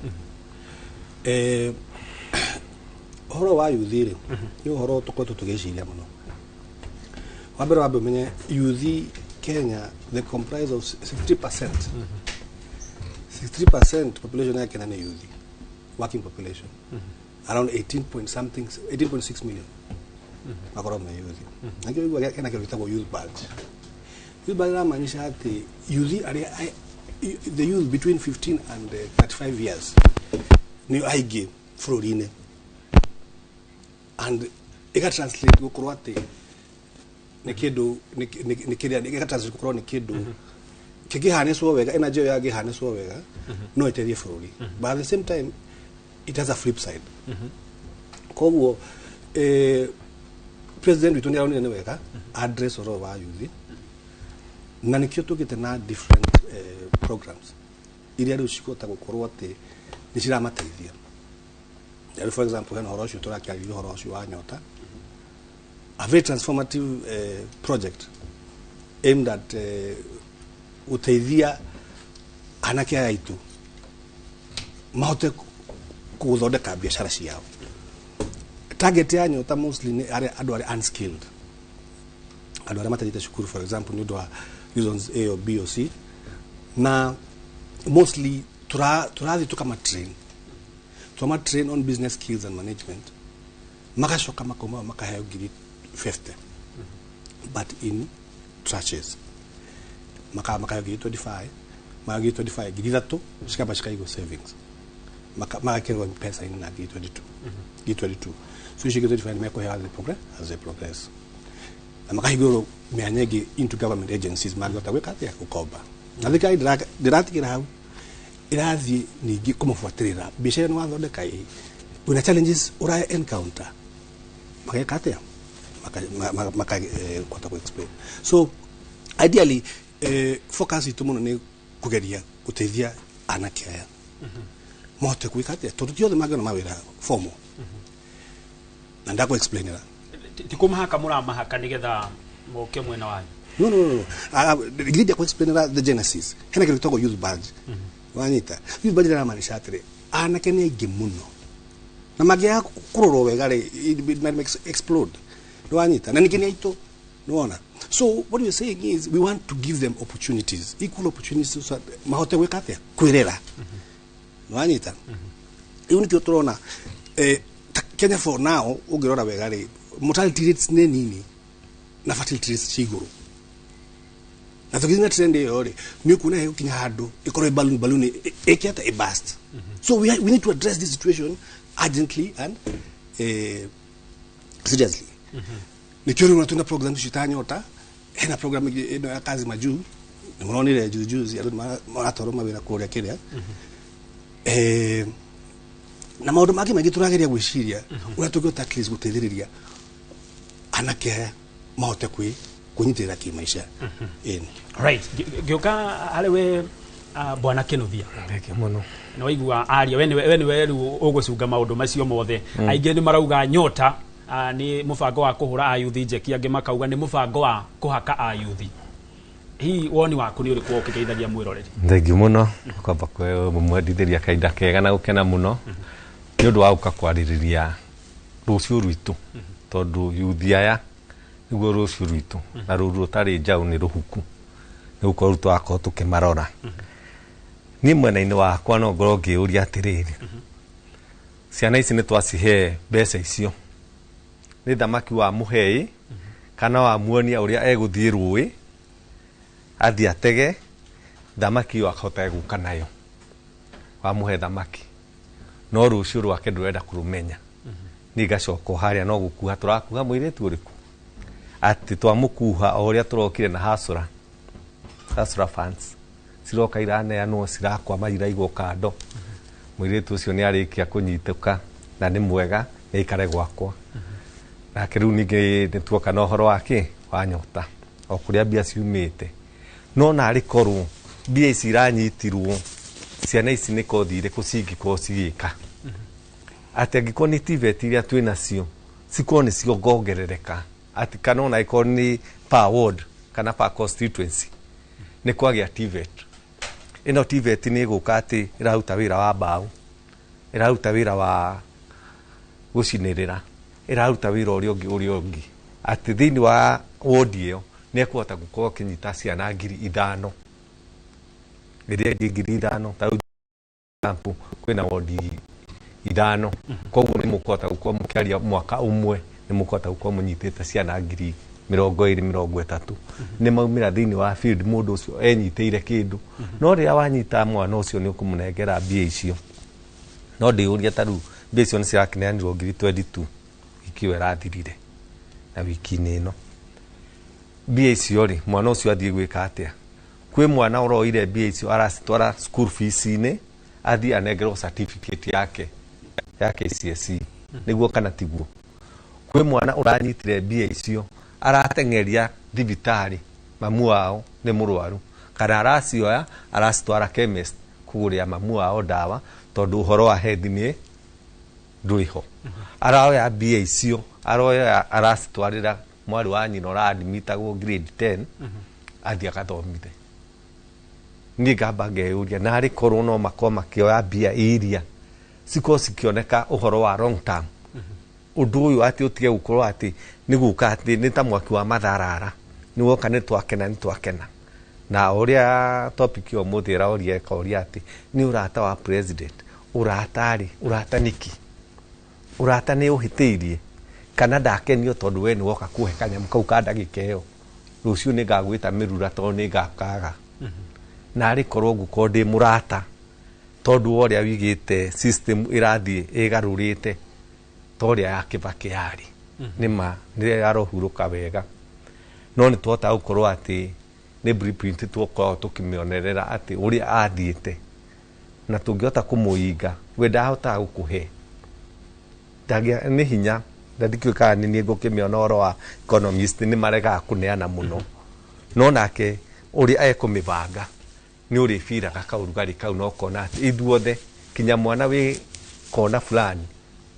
horo wa yuthire ni horo tukoto tugeciria muno wabere wabe menye yuthi Kenya they comprise of 60%. 63% population ya Kenya ni youth, working population. Around 18.6 million. Makoro na youth. Ndio hiyo Kenya kilitaka youth badge. Youth badge maanisha ati youth the youth between 15 and 35 years. Ni aige florine. And ika translate ko ati nikidu nikatazira kukorwo nikidu kigihaniswo wega energy ya gihaniswo wega no iterie bururi but at the same time it has a flip side koguo president witu ni aronire wega address oro wa youth na nikio tugite na different programs iria ru cikota gukorwo ati ni ciramateithia for example hena horo ucio turakiaria horo ucio wa nyota a very transformative project aimed at uteithia anake aitu mahote kuthondeka biashara ciao. Target ya nyota mostly ni andu ari unskilled, andu ari matarite cukuru for example ni ndo reasons A or B or C, na mostly turathi tukama train on business skills and management makashoka makoma makaheo ngiri 50 but in tranches maka ngiri 25 ngiri 3 shikaba shikaigo savings maka kero pesa in na ngiri 22 so shikaba 25 meko ya as a progress na makahigoro meanyege into government agencies magota weka ya kukoba na thika ndiratikira hau irathi ningi kumufuatirira biashara no wathondeka una challenges ura encounter makakatea maka kwata ku explain so ideally focus itu muno ni kugeria guteithia anake aya mote kuikatia tutio the magana mawira formal na ndako explain ra tikumahaka muramahaka nigetha moke mwena wanyu no ngirija ku explain ra the genesis hena kitu togo youth badge wanyita youth badge ra maanisha atire anake ni aige muno na magia kuroro wega ri it might explode wanyita na nikini aito nuona so what we are saying is we want to give them opportunities, equal opportunities so mahote wekatia kwirera wanyita iyo nikyo turona Kenya for now ugirora wega ri mortality rates ne nini na fertility rates chiguru na tukizina trend hiyo ri ni kuna hiyo kinya hado ikoro balloon ekiata a burst so we need to address this situation urgently and seriously nikiona unatuna program shitanyota hena program ino ya kazi majuu nimeonile juzi atoro mawira kuria kiria na maundu magi magi turageria gwiciria unatugota at least guteithiriria anake mahote kunyitirira kimaisha right gioka halewe bwana Kenothia mbeke muno na waigua aria we riu ugucunga maundu macio mothe aingi ni marauga nyota ni mubango wa kuhura ayuthi njeki angi makauga ni mubango wa kuhaka ayuthi hii woni waku ni urikuo ukiteitharia mwiroreri thengi muno kwamba kwe mumwendithiria kaida kega na gukena muno ni undu wa uka kwaririria rucio rwitu tondu yuthi aya niguo rucio rwitu na ruru rutari njau ni ruhuku ni uko rutu ako tukimarora ni mwena-ini wakwa no ngorwo ngiuria atiriri ciana ici ni twacihe mbeca icio ni thamaki wa muhei kana wa muonia uria eguthie rui athi atege thamaki yo akahota guka nayo wa muhe thamaki no rucio rwake ndurenda kurumenya ni gacoka haria no gukuha turakuha mwiritu uriku ati twamukuha uria turokire na hasura funds siroka irane ano sirakwa maira igwo kando mwiritu ucio ni arikia kunyituka na ni mwega ni ikare gwakwa na kiru ningi nituoka no horo wake wa nyota o kuria bia ciumite no na ari koru mbia ici iranyitirwo ciana ici nä kothi irä kå cingäkorwo cigä ka atä angäkorwo nä TVET iria twä nacio cikorwo nä cio ngongerereka atä kana ona ikorwo nä per ward kana per constituency nä kwagä TVET ä no TVET nä gå ka atä ä raruta wä ra wa mbaå ä raruta wä ra wa gå cinä rä ra ä raruta wä ra å rä a å ngä atä thä inä wa ward ä yo nä ekåhota gå korwo akä nyita ciana 5,000 rä a 5,000 ta kwä na wodi 5 koguo nä må kåhota gå korwo må kä aria mwaka ũmwe nä må kåhota gå korwo må nyitä te ciana 20,030 nä maumä ra thä inä wa field må ndå å cio enyitä ire kä ndå no rä a wanyita mwana å cio nä å kå må nengera mbia icio no ndä å ria tarä mbia icio nä cirakineanirwo 22 wiki ä yo ä rathirire na wiki-inä ä no mbia icio rä mwana å cio athiä gwä ka atä a kwä mwana å roire mbia icio aracitwara school fees-inä athiä anengerwo certificate yake ya KCSE niguo kana tiguo kwä mwana å ranyitire mbia icio arateng'eria thibitarĩ mamu wao nĩ mũrwaru kana aracioya aracitwara chemist kũgũrĩra mamu wao ndawa tondũ ũhoro wa health nĩ ndũrĩ ho aroya mbia icio aroya aracitwarĩra mwarĩ wa nyina ũraadmitagwo grade 10 athiĩ agathomithie niĩ ngamba ngeyũria narĩ korwo no makorwo makĩoya mbia iria cikorwo cikĩoneka ũhoro wa long term ũndũ ũyũ atĩ ũtige gũkorwo atĩ nĩ gũka atĩ nĩ ta mwaki wa matharara nĩ woka nĩ twakena na ũrĩa topic ya ũmũthĩ ĩraũria ĩkaũria atĩ nĩ ũrata wa president ũrata-rĩ ũrata nĩki ũrata nĩ ũhĩtĩirie kana ndakenio tondũ we nĩ woka kũhe kanyamũ kau ka ndagĩka ĩyo rũciũ nĩ ngagwĩta mĩrura tondũ nĩ ngakaga narĩ korwo ngũkorwo ndĩ mũrata tondũ ũrĩa wigĩte system ĩrathiĩ ĩgarũrĩte torĩa ya Kibaki yarĩ nĩma nĩ arohurũka wega no nĩ twahota gũkorwo atĩ nĩ blueprint tũkoragwo tũkĩmĩonerera atĩ ũrĩa athiĩte na tũngĩhota kũmũinga we ndahotaga gũkũhe nĩ hinya ndandĩkĩũĩ kana nĩ niĩ ngũkĩmĩona ũhoro wa economist nĩ maregaga kũneana mũno no nake ũrĩa ekũmĩbanga nĩ ũrĩbiraga kaũrugarĩ kau na ũkona atĩ ithuothe kinya mwana wĩ kona fulani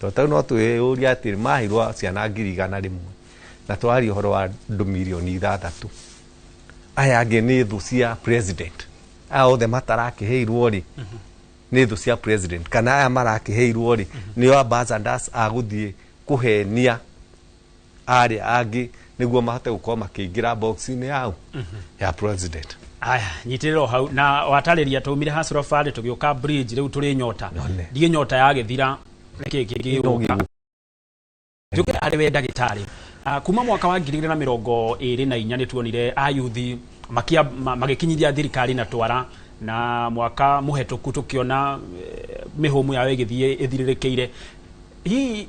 tondũ no twĩyũria atĩ mahirwo ciana 100,000 na twaria ũhoro wa andũ 6,000,000 aya angĩ nĩ thũ cia president aya othe matarakĩheirwo-rĩ nĩ thũ cia president kana aya marakĩheirwo-rĩ nĩo ambassadors agũthiĩ kũhenia arĩa angĩ nĩguo mahote gũkorwo makĩingĩra box-inĩ yao ya president aya nyitiriro hau na watarĩria tũmire hasro fare tũgĩũka bridge rĩu tũrĩ nyota ndiĩ nyota ya gĩthira nĩkĩ kĩngĩũka njuke arĩ we ndagĩtarĩ kuma mwaka wa 2024 nĩ tuonire ayuthi magĩkinyithia thirikari na twara na mwaka mũhetũku tũkĩona mĩhũmũ yao ĩgĩthiĩ ĩthirĩrĩkĩire hii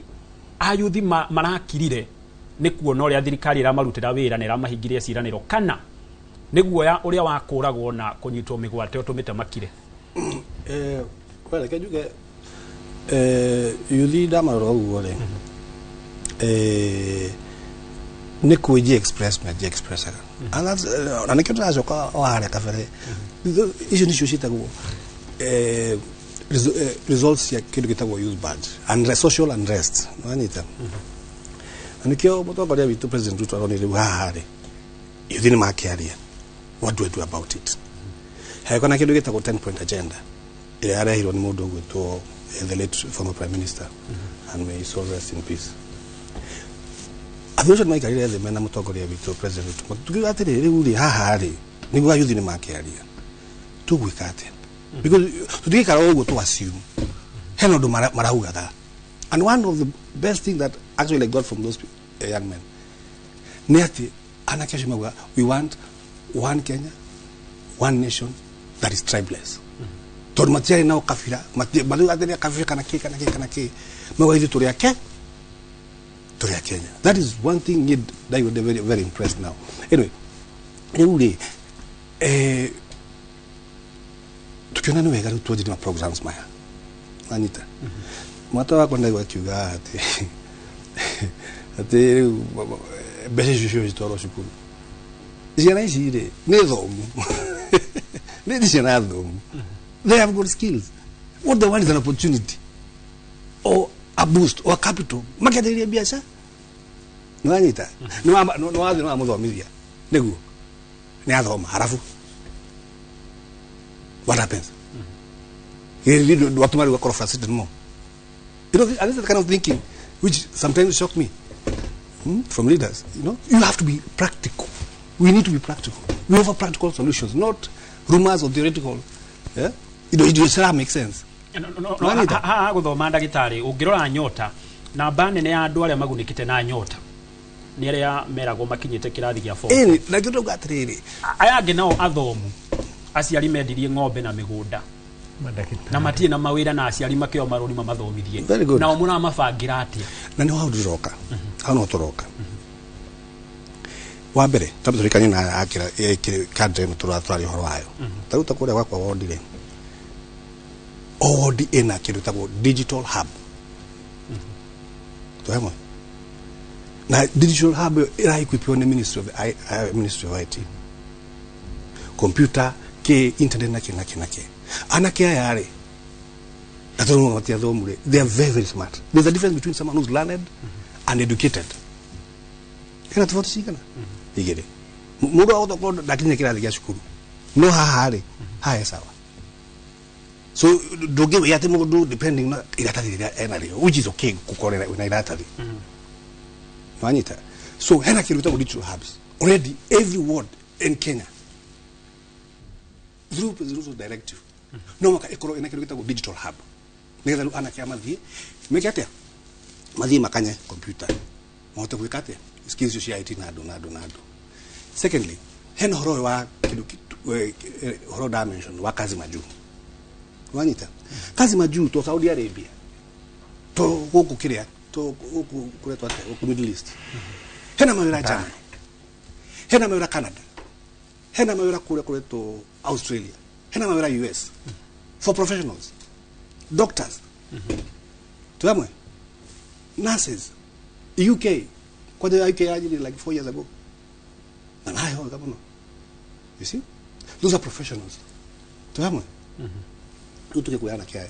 ayuthi marakirire nĩ kuona ũrĩa thirikari ĩramarutĩra wĩra na ĩramahingirie ciiranĩro kana nĩ guoya ũrĩa wakũragwo na kũnyitwo mĩgwate ũtũmĩte makire reke njuge yuthi ndamarora ũguo-rĩ nĩ kwĩji expressaga na nĩkĩo tũracoka o harĩa kabere icio nĩcio ciĩtagwo results cia kĩndũ gĩtagwo youth badge and social unrest nĩwanyita na nĩkĩo mũtongoria witũ president Ruto aronire rĩu haha-rĩ yuthi nĩ makĩaria what do I do about it heko na kĩndũ gĩtagwo 10-point agenda ĩrĩa yarehirwo nĩ mũndũ ũgwĩtwo the late former prime minister and may so rest in peace athucio nĩ maikarire thĩ mena mũtongoria witũ president Ruto tukiuga atĩrĩrĩ rĩu-rĩ haha-rĩ nĩguo ayuthi nĩ makĩaria tũgwĩka atĩa because tũtigĩikara ũguo tũ assume hena ũndũ marauga tha and one of the best thing that actually I got from those young men nĩ atĩ anake acio mauga we want one Kenya one nation that is tribeless tondũ matiarĩ nao kabira mathiĩ kabira kana kĩ mauga ithuĩ tũrĩ a Kenya. That is one thing that you're very, very impressed now. Anyway, rĩu-rĩ tukiona nĩ wega rĩu tuanjĩrie programs maya anyita mwata wakwa ndaigua akiuga atĩ rĩu mbeca icio citwarwo cukuru ciana ici-rĩ nĩ thomu Ladies and gentlemen, they have got skills. What they want is an opportunity or a boost or capital. Market area biasa. Nwanyita. No amuthomithia. Niguo. Ni athoma halafu. What happens? Watu mali wako frustrated more. You know, this is the kind of thinking which sometimes shock me from leaders. You know, you have to be practical. We need to be practical. We offer practical solutions, not rumors or theoretical. Yeah, it does not make sense. Ha guthoma ndagitari ungirora nyota na bane ne andu aria magunikite na nyota ni aria meragwo makinyite kirathi gia 4 na kitu gatiriri aya angi nao athomu aciari mendirie ng'ombe na migunda na matie na mawira na aciari makio maruri mathomithie nao muna mabangira atia na ni wao ndiroka hano toroka wa mbere tabuturikanye na akira kadre muturatwari horo wayo taruta kure gwakwa wondire odi ena kitu tabo digital hub tuemo na digital hub ira equipiwa ni ministry of IT computer ke internet na ke anake yare atoro watia thomure they are very very smart. There's a difference between someone who's learned and educated. Kana tofauti sikana igere mundu auto kwa dakini kirathi gia shukuru no hahari haya sawa. So doge yate mundu depending na iratathi ena which is okay kukorera na iratathi Manita. So hena kiruta digital hubs already every ward in Kenya through presidential directive no maka ekoro ina kiruta digital hub nega lu ana kiama thi mekate mathi makanye computer moto kwikate skills yo IT nado. Secondly hena horo wa kidu horo dimension wa kazi majuu Manita. Kazi majuu to Saudi Arabia to huku kiria to huku kuleto ate huku Middle East hena mawira Germany hena mawira Canada hena mawira kule to Australia hena mawira US for professionals doctors tuamwe nurses UK kwa the UK actually like 4 years ago and I hold up no you see those are professionals tuamwe tutuke kuyana kia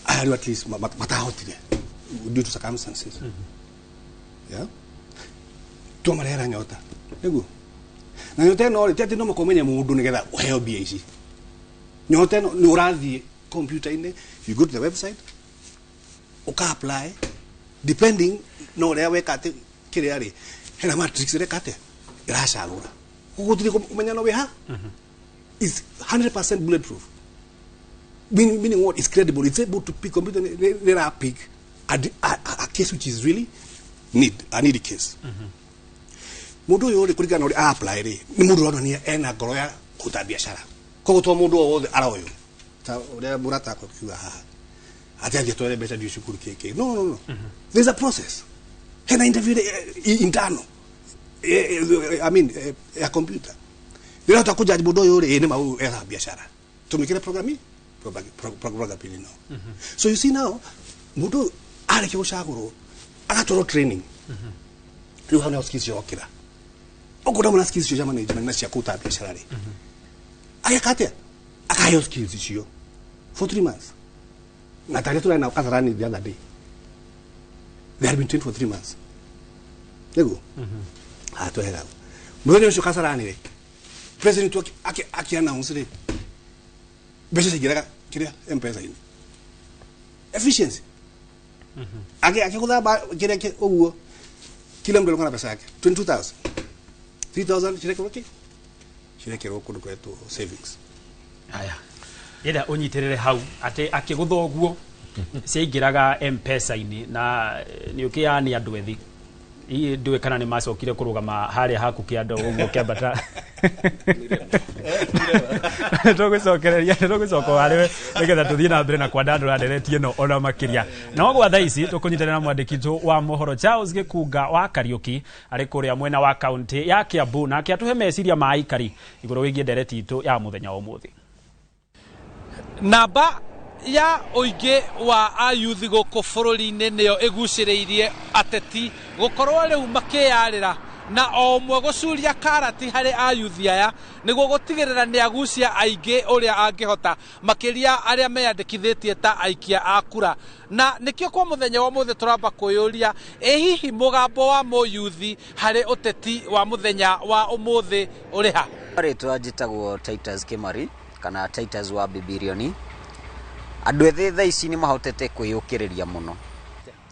I at least matahotire due to circumstances yeah to marera nyota nego na nyota no tete no makomenya mundu nigetha uheo BAC nyota no ni urathi computer ine you go to the website uka apply depending no ria wekate kiriari hena matrix rekate irasha alura kugutiri kumenya no beha is 100% bulletproof meaning what is credible, it's able to pick computer there are pick a case which is really a needy case mudu yori kurigana ori apply ri ni mudu wano ni ena ngoro ya kuta biashara kogo to mudu wothe araoyo ta ore burata ko kiwa ha ati to better do shukuru keke no there's a process hena interview internal I mean a computer bila utakuja mudu yori ni mau era biashara tumikira programming probably no. So you see now, mudu ale kyo shaguro, agatoro training. You have no skills yo kira. Okoda mona skills yo jama management na siakuta biashara re. Ayakate, akayo skills yo for 3 months. Na tarehe tu na kasarani the other day. They had been trained for 3 months. Lego. To hela. Mwene sho kasarani re. President tu aki announce re. Bese sigira kiria M-Pesa ini efficiency ake kuda ba kiria ke owo kila mdo ngana pesa yake 22,000 3,000 shireke roko kwetu savings aya ida onyiterere hau ate akiguthoguo seigiraga M-Pesa ini na ni ukiani andu ethi ii ndiwe kana ni macokire kurugama haria haku kiando uguo kiambata tugwicokereria tugwicoko wariwe nigetha tuthie na mbere na kwandandura nderetie no ona makiria no gwa thaici tukunyitana na mwandikito wa mohoro Charles Gikunga wa Kariuki ari kuria mwena wa county ya Kiambu na akiatuhe meciria ma aikari iguru wigie ndereti itu ya muthenya wa muthi namba ya oige wa ayuthi guku bururi-ini niyo iguciriirie ateti gukorwo riu makiyarira na o mwe gucuria karati hari ayuthi aya niguo gutigirira ni agucia aingi uria angihota makiria aria meyandikithitie ta aikia a kura na nikio kwa muthenya wa muthe turamba kuyuria hihi mugambo wa muyuthi hari uteti wa muthenya wa umuthi uriha ritwa njitagwo Titus Kimari kana Titus wa Bibilioni andu ethĩ thaa ici ni mahotete kwiyukiriria muno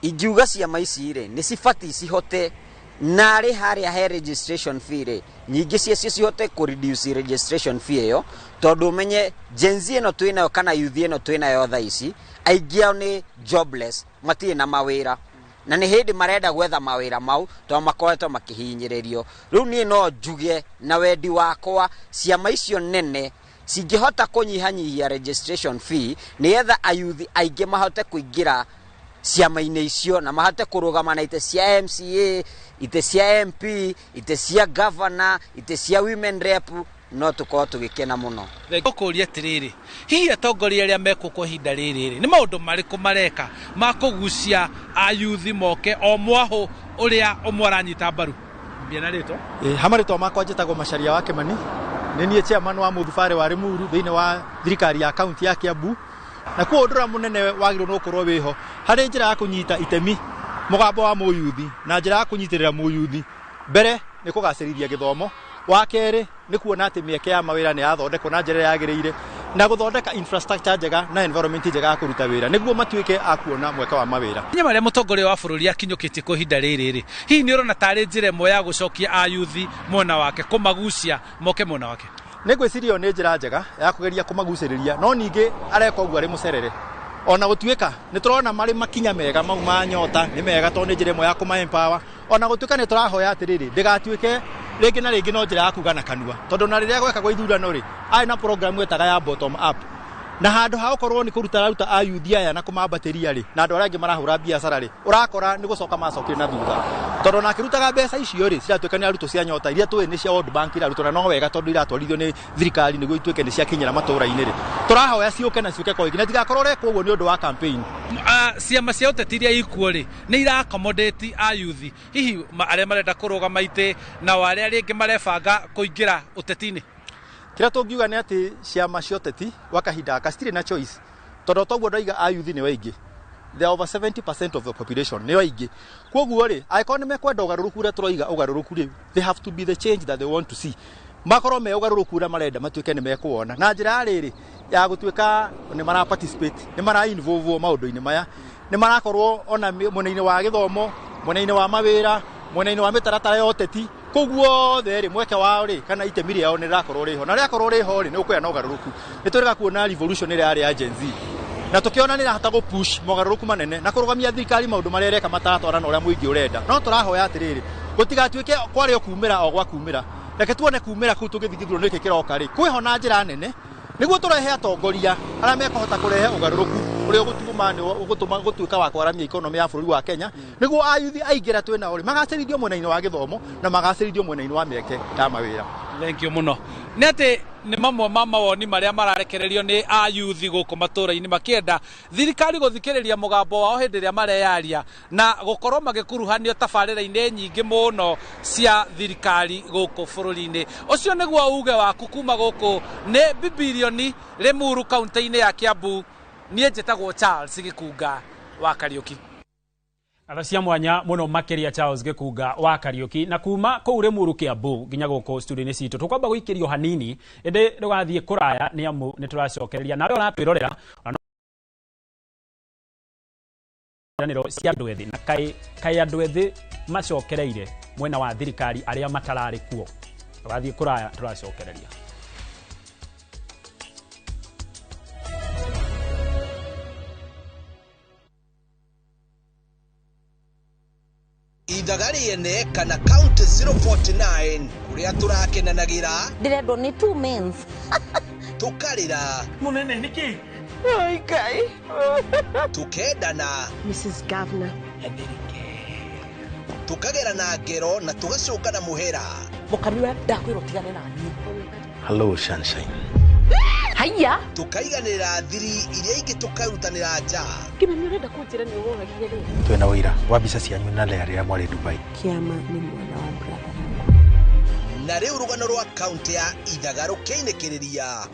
ingiuga ciama ici ri ni cibati cihote nari haria he registration fee ri nyingi cio cihote ku reduce registration fee yo tondu menye Gen Z eno twinayo kana youth eno twinayo thaa ici aingi ao ni jobless matie na mawira na ni hindi marenda gwetha mawira mau to makoretwo makihinyiririo riu ni no njuge na wendi wakwa ciama icio nene singihota kunyihanyihia registration fee nigetha ayuthi aingi mahote kuingira ciama-inĩ icio na mahote kurugama na ite cia MCA ite cia MP ite cia governor ite cia women rep no tukorwo tugikena muno gukuria atiriri hihi atongoria aria mekuko hinda riri ni maundu mariku mareka makugucia ayuthi moke o mwahu uria umwaranyita mbaru mbiana rito hamarito makwa njitagwo Macharia wa Kimani ni nie chairman wa Muthubari wa Limuru thiini wa thirikari ya kaunti ya Kiambu na kwa ndura munene wagiro no kurwo wiho hari njira ya kunyita itemi mugambo wa muyuthi na njira ya kunyitirira muyuthi mbere ni kugaciriria githomo wa keri ni kuona ati mieke ya mawira ni yathondekwo na njira yagiriire na guthondeka infrastructure njega na environment njega ya kuruta wira niguo matuike akuona mweka wa mawira nyama ria mutongoria wa bururi akinyukitie ko hinda riri hihi ni urona tari njira imwe ya gucokia ayuthi mwena wake kumagucia moke mwena wake negwicirio ni njira njega ya kugeria kumaguciriria no ningi areka ugu ari mucerere ona gutuika ni turona mari makinya mega mau ma nyota ni mega to ni njira imwe ya kuma empower ona gutuika ni turahoya atiriri ndigatuike ringi na ringi no njira ya kuga na kanua tondu na riria gweka gwa ithurano ri ai na program etaga ya bottom up na handu ha ukorwo ni kuruta ayuthi aya na kumambatiria ri na andu aria angi marahura biacara ri urakora ni gucoka macokire na thutha tondu na kirutaga mbeca icio ri ciratuika ni aruto cia nyota iria tuwe ni cia World Bank ira aruto na no wega tondu iratwarithio ni thirikari niguo ituike ni cia kinyira matura-ini ri turahoya ciuke na ciuke koigi na tigakorwo rekwo uguo ni undu wa campaign ciama cia uteti iria ikuo ri ni ira accommodate ayuthi hihi aria marenda kurugama ite na aria ringi marebanga kuingira uteti-ini kira tungiuga ni ati ciama cia uteti wakahinda kasitire na choice tondu toguo ndaiga ayuthi ni waingi they are over 70% of the population ni waingi koguo ri aikoni mekwenda ugaruruku ria turoiga ugaruruku ri they have to be the change that they want to see makorwo me ugaruruku ria marenda matuike ni mekuona na njira riri ya gutuika ni mara participate ni mara involve maundu-ini maya ni marakorwo ona mwena-ini wa githomo mwena-ini wa mawira mwena-ini wa mitaratara ya uteti koguo theri mweke wao ri kana itemi riao ni rakorwo riho na riakorwo riho ri ni ukuya na ugaruruku ni turega kuona revolution iri ari ya Gen Z na tukiona ni rahata go push mogaruruku manene na kurugamia thirikari maundu maria reka mataratwara na uria muingi urenda no turahoya atiriri gutigatuike kwari o kumira o gwa kumira reke tuone kumira ku tugithithirwo niki kiroka ri kwiho na njira nene niguo turehe atongoria aria mekuhota kurehe ugaruruku uria ugutuma gutuika wa kwaramia economy ya bururi wa Kenya niguo ayuthi aingira twina uri magacirithio mwena-ini wa githomo na magacirithio mwena-ini wa mieke ya mawira thank you muno ni ati ni mamwe ma mawoni maria mararekererio ni ayuthi guku matura-ini makienda thirikari guthikiriria mugambo wao hindi ria mareyaria na gukorwo magikuruhanio tabarira-ini nyingi muno cia thirikari guku bururi-ini ucio niguo uge waku kuma guku ni Bibilioni Limuru kaunti-ini ya Kiambu nie njitagwo Charles Gikunga wa Kariuki Atha cia mwanya muno makiria Charles Gikunga wa Kariuki na kuma kuu Limuru Kiambu nginya guku studio-ini citu tukwamba guikirio hanini indi rugathie kuraya ni amu ni turacokereria nawe uratwirorera niro cia andu ethi na kai andu ethi macokereire mwena wa thirikari aria matarari kuo rugathie kuraya turacokereria Idagari ene kana count 049 kuria turakenanagira ndiredo ni 2 men tukarira munene niki ai kai tukendana Mrs. Governor tukagera na ngero na tugacoka na muhera mukanira ndakwiro tigane na ni hello sunshine haya tukaiganira thiri iria ingi tukarutanira nja kimeni urenda kunjira ni woga gire twena wira wa bica cianyu na le aria mwari Dubai kiama ni mwana wa brother na riu rugano rwa kaunti ya Ithaga rukiinikiriria.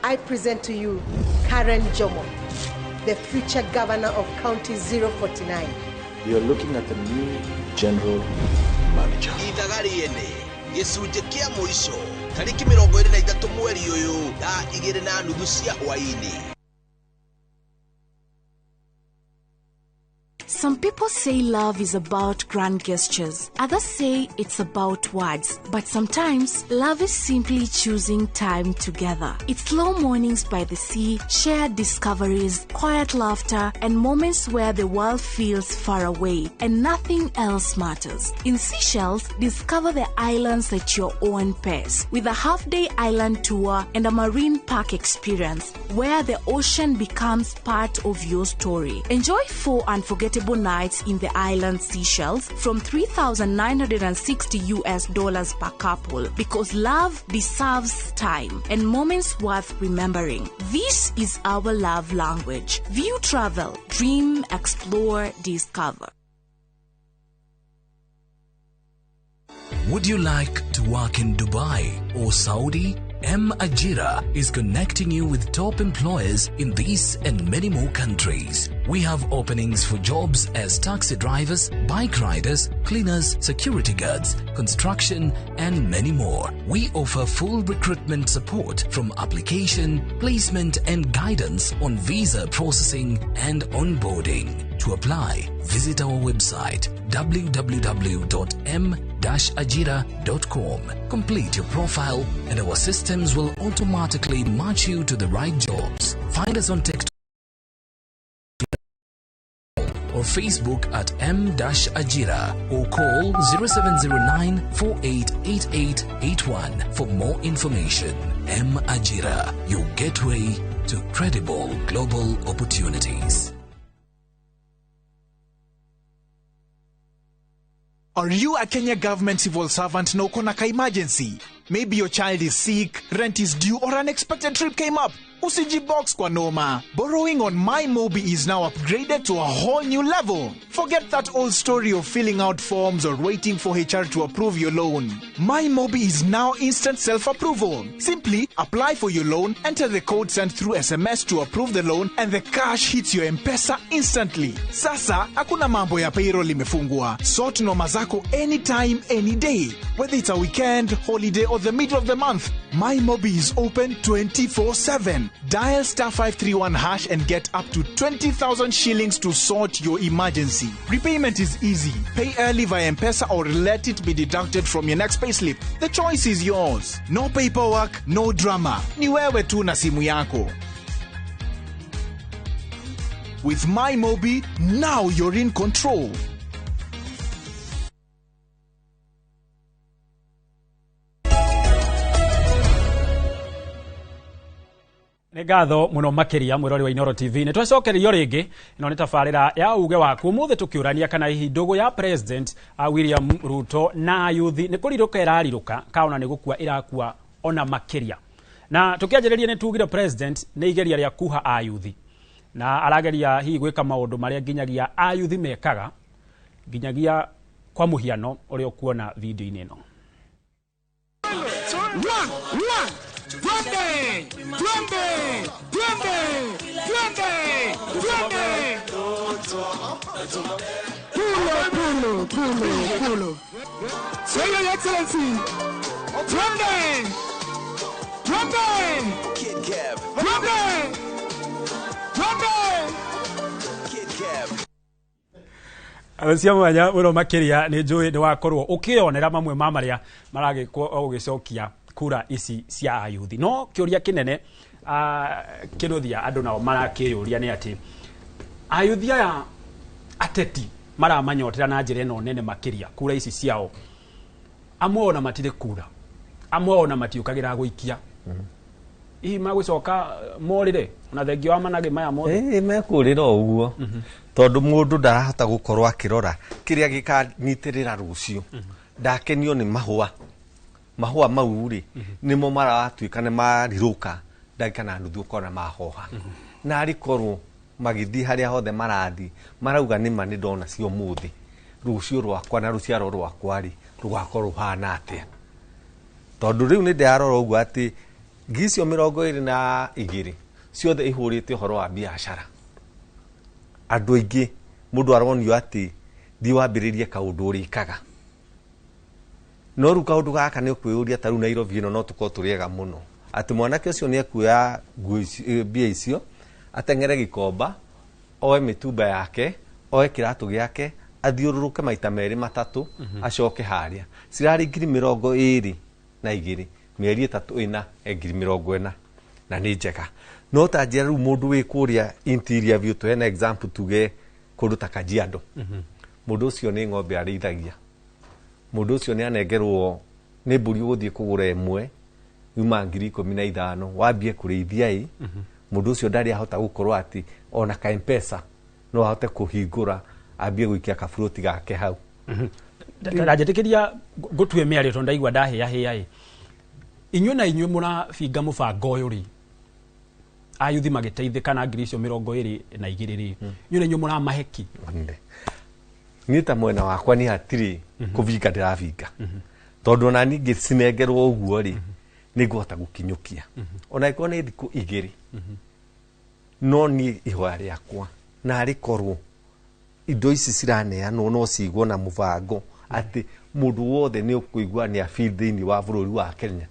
I present to you Karen Jomo, the future governor of County 049. You're looking at the new general manager. Ithaga riene gicunji kia muico tariki 23 mweri uyu thaa 2:30 cia hwaini. Some people say love is about grand gestures. Others say it's about words. But sometimes, love is simply choosing time together. It's slow mornings by the sea, shared discoveries, quiet laughter, and moments where the world feels far away and nothing else matters. In Seychelles, discover the islands at your own pace with a half-day island tour and a marine park experience where the ocean becomes part of your story. Enjoy 4 unforgettable nights in the island Seychelles from $3,960 per couple, because love deserves time and moments worth remembering. This is our love language. View travel, dream, explore, discover. Would you like to work in Dubai or Saudi? M-Ajira is connecting you with top employers in these and many more countries. We have openings for jobs as taxi drivers, bike riders, cleaners, security guards, construction, and many more. We offer full recruitment support from application, placement, and guidance on visa processing and onboarding. To apply, visit our website www.m-ajira.com. Complete your profile and our systems will automatically match you to the right jobs. Find us on TikTok or Facebook at m-ajira or call 0709-488881 for more information. M-Ajira, your gateway to credible global opportunities. Are you a Kenya government civil servant na uko na ka emergency? Maybe your child is sick, rent is due, or unexpected trip came up. Usijibox kwa noma. Borrowing on MyMobi is now upgraded to a whole new level. Forget that old story of filling out forms or waiting for HR to approve your loan. MyMobi is now instant self-approval. Simply apply for your loan, enter the code sent through SMS to approve the loan, and the cash hits your M-Pesa instantly. Sasa, hakuna mambo ya payroll imefungwa. Sort noma zako anytime, any day. Whether it's a weekend, holiday, or the middle of the month, MyMobi is open 24/7. Dial *531# and get up to 20,000 shillings to sort your emergency. Repayment is easy. Pay early via M-Pesa or let it be deducted from your next payslip. The choice is yours. No paperwork, no drama. Ni wewe tu na simu yako. With MyMobi, now you're in control. Nĩ ngatho mũno makĩria mwĩrori wa Inoro TV. Nĩ twacokererio rĩngĩ ĩno nĩ tabarĩra ya uge waku mũthĩ tũkĩũrania kana hihi ndũgũ ya President William Ruto na yuthi nĩ kũrirũka ĩrarirũka kaona nĩ gũkua ĩrakua ona makĩria. Na tũkĩanjĩrĩria nĩ tugire President nĩ igeria rĩa kuha a yuthi na arageria hihi gwĩka maũndũ marĩa nginyagia a yuthi mekaga nginyagia kwa mũhiano ũrĩa ũkuona video-inĩ ĩno. Pulo. Say your excellency. Kid Kev. Kid Kev. Acia mwanya mũno makĩria nĩ njũĩ nĩ wakorwo ũkĩonera mamwe ma marĩa maragĩkwo ũgĩcokia kura ici cia ayuthi. No kĩũria kĩnene kĩrũthia andũ nao marakĩyũria nĩ atĩ ayuthi aya ateti maramanyotera na njĩra ĩno nene makĩria kura ici ciao. Amwe ona matirĩ kura, amwe ona matiũkagĩra gũikia. Hihi magũcoka morĩre na thengio wa manage maya mothe. Mekũrĩra ũguo tondũ mũndũ ndarahota gũkorwo akĩrora kĩrĩa gĩkanyitĩrĩra rũciũ. Ndakenio nĩ mahũa mau rĩ nĩmo maratuĩka nĩ marirũka ndagĩka na nuthu ũkona mahoha. Na arikorwo magĩthiĩ harĩa hothe marathiĩ marauga nĩma nĩ ndona cio mũthĩ rũciũ rwakwa na rũciaro rwakwa rĩ rũgakorwo rũhana atĩa. tondu riu ni ndirarora uguo ati ngicio 22 ciothe ihurite horo wa biashara andu aingi mundu aronio ati thi wambiririe kaundu urikaga no ru kaundu gaka ni kwiyuria taru Nairobi no tuko turiega muno ati mwanake ucio ni akuya bia icio atengere gikomba oe mitumba yake oe kiratu giake athiururuke maita meri matatu acoke haria cirari 22 mieri 3 ina 40 na ni njega no ta njira ru mundu wi kuria interior view to ena example tuge kundu ta Kajiado mundu ucio ni ng'ombe arithagia mundu ucio ni anengerwo ni mburi uguthie kugura imwe yuma 15,000 wambie kurithia i mundu ucio ndari ahota gukorwo ati ona ka M-Pesa no ahote kuhingura ambie guikia kaburoti gake hau ndajetikiria gutue miario to ndaigwa ndahia inywe na inywe murabinga mubango uyu ri ayuthi magiteithika na ngiri icio 22 ri inywe na inywe muramaheki ni ta mwena wakwa ni hatiri kuvinga ndiravinga tondu na ningi cinengerwo uguo ri ni ngota gukinyukia ona iko ni thiku 2 no ni ihoya riakwa na rikorwo indo ici ciraneanwo no cigwo na mubango ati mundu wothe ni ukuigua ni afidini wa bururi wa Kenya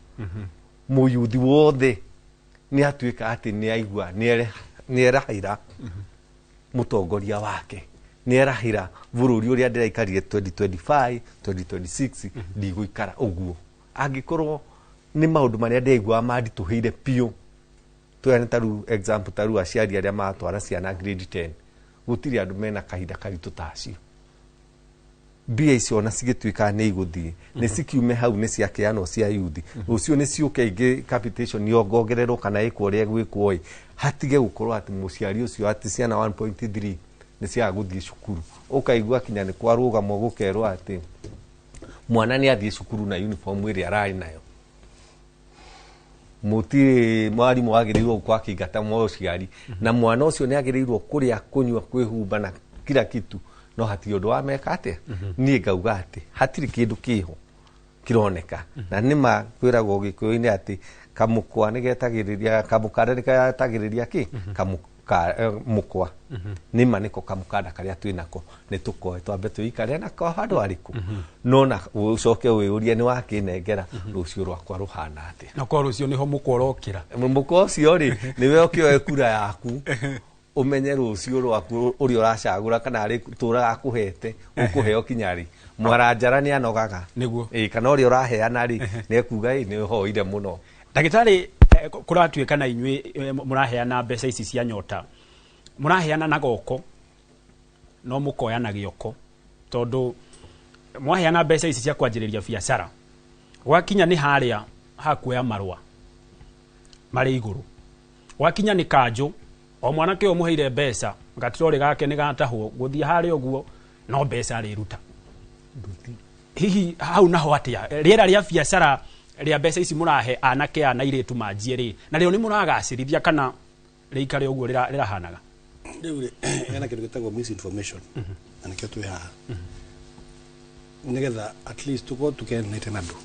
muyuthi wothe ni atuika ati ni aigua ni erahira mutongoria wake ni erahira bururi uria ndiraikarie 2025 2026 ndigũikara uguo angikorwo ni maundu maria ndeigua mandituhire pio tuyane taru example taru aciari aria matwara ciana grade 10 gutiri andu mena kahinda karitu tacio bia icio na cigituika ni iguthii ni cikiume hau ni ciakiano cia yuthi ucio ni ciuke ingi capitation yongongererwo kana ikwo ria gwikwo hatige gukorwo ati muciari ucio ati ciana 1.3 ni cia guthii cukuru ukaigua kinya ni kwarugamo gukerwo ati mwana ni athii cukuru na uniform iri arari nayo muti mwarimu wagirirwo kwakingata muciari na mwana ucio ni agirirwo kuria kunywa kwihumba na kila kitu no hati undu wa meka ate ni ngauga ati hatiri kindu kiho kironeka na nima kwiragwo gikuyu-ini ati kamukwa ni getagiriria kamukada ni getagiriria ki mukwa nima niko kamukada karia twinako ni tukoe twambe tuikare nako handu ariku no na ucoke wiurie ni wakinengera rucio rwakwa ruhana ati na kwa rucio niho mukwa urokira mukwa ucio ri niwe okioe kura yaku umenye rucio rwaku uri uracagura kana ari tura akuhete ukuheo kinyari mwaranjara ni anogaga niguo kana uri uraheana ri ni kuga ni hoire muno ndagitari kuratuika na inywe muraheana mbeca ici cia nyota muraheana na goko no mukoya na gioko tondu mwaheana mbeca ici cia kwanjiriria biashara wakinya ni haria hakuoya marua mari iguru wakinya ni kanju o mwanake o muheire mbeca gatirori gake ni gatahwo guthia haria uguo no mbeca ari ruta hihi hau naho atia riera ria biashara ria mbeca ici murahe anake ana iritu manjie ri na rio ni muragacirithia kana riikare uguo rirahanaga riu ena kindu gitagwo misinformation anake twi haha nigetha at least tuko tukenete nadu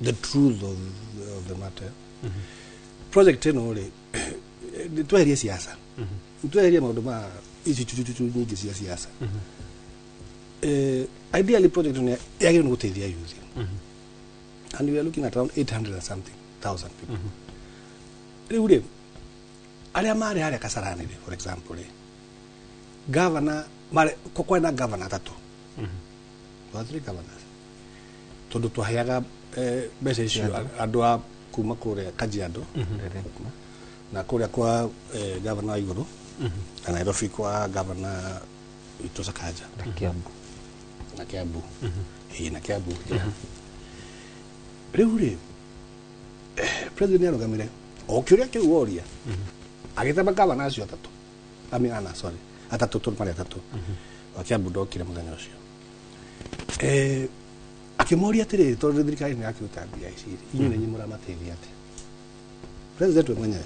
the truth of the matter project ino ri tweherie siasa tweherie maundu ma ici chuchu nyingi cia siasa ideally project ino yagirwo guteithia youth and we are looking at around 800 and something thousand people riu ri aria mari haria Kasarani for example governor mari kwena governor tatu three governors tondu twaheaga mbeca icio andu a kuma kuria Kajiado na kuria kwa governor wa iguru na Nairobi kwa governor Ito Sakaja na Kiambu na Kiambu riu ri president arogamire o kiuria kiu woria agitaba governor acio atatu atatu tu mari atatu wa Kiambu ndokire muthenya ucio akimoria atiri tondu thirikari ni akiruta mbia ici inyuĩ nĩ mũramateithia atĩ president we mwenyewe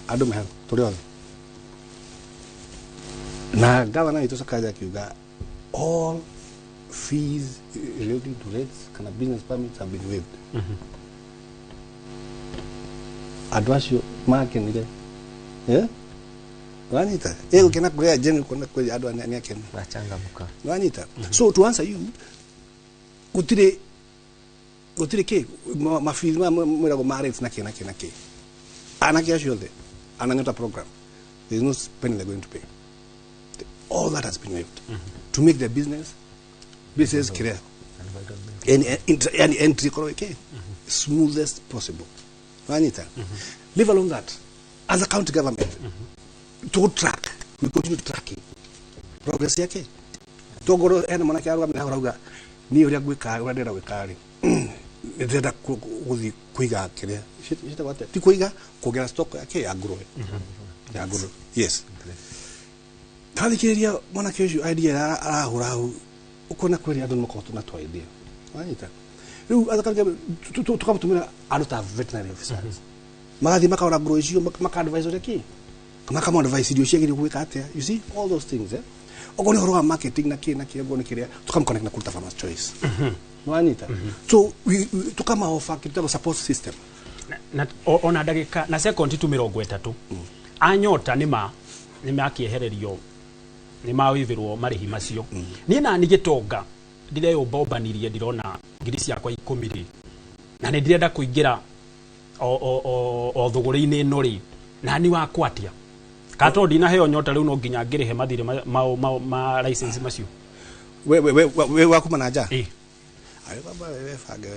andũ meha tũrĩ othe na governor Ito Sakaja akiuga all fees relating to rates kana business permits have been waived. Adwasio makenire wanita kena kurea jengo kuna kwa adwa ni akena bachangamuka wanita. So to answer you, utire ke mafees mwera go marriage na ke anake ashode ananyota program, there is no penny they're going to pay. All that has been waived to make their business career and entry okay smoothest possible. Wanita. Leave alone that, as a county government, to track, we continue tracking progress yake. Togoro ena manake arwa mnahauga ni uri gwika uradera wikari. Ndenda kuiga kire. Shita wate. Ti kuiga kugera stock yake ya grow. Ya grow. Yes. Tali kiria manake idea arahurahu ukona kweli andu makoto na twa idea. Wanita. Riu azakanga tukamutumira aruta veterinary officers. Magathi makaora grow icio maka-advise ki. Maka advise idio ciagire gwika atia. You see all those things ogoni horo marketing na ogoni kiria tukamconnect na Kulta Farmers Choice. Wanita. So we tukama offer kitabo support system. Na ona dagika na second 30 anyota nimakiehererio nimawithirwo marihi macio ni na nigitonga ndireyo bombanirie ndirona ngirisi yakwa 10 na ni ndirenda kuingira o thuguri-ini ino ri na ni wakwatia kato ndina heo nyota riu no nginya ngirihe mathire ma license macio we wakuma na nja ayo baba wewe fage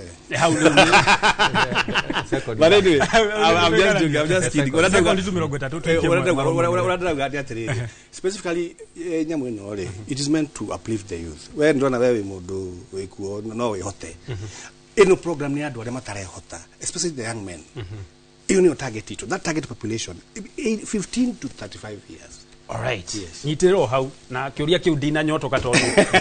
but anyway I'm just kidding specifically nyamu ino ri it is meant to uplift the youth we ndona wewe mundu wikuo no we hote ino program ni andu aria matarehota especially the young men. You know that target population 15 to 35 years. All right. Yes. Nitero hau na kiuria kiu ndina nyoto katondu.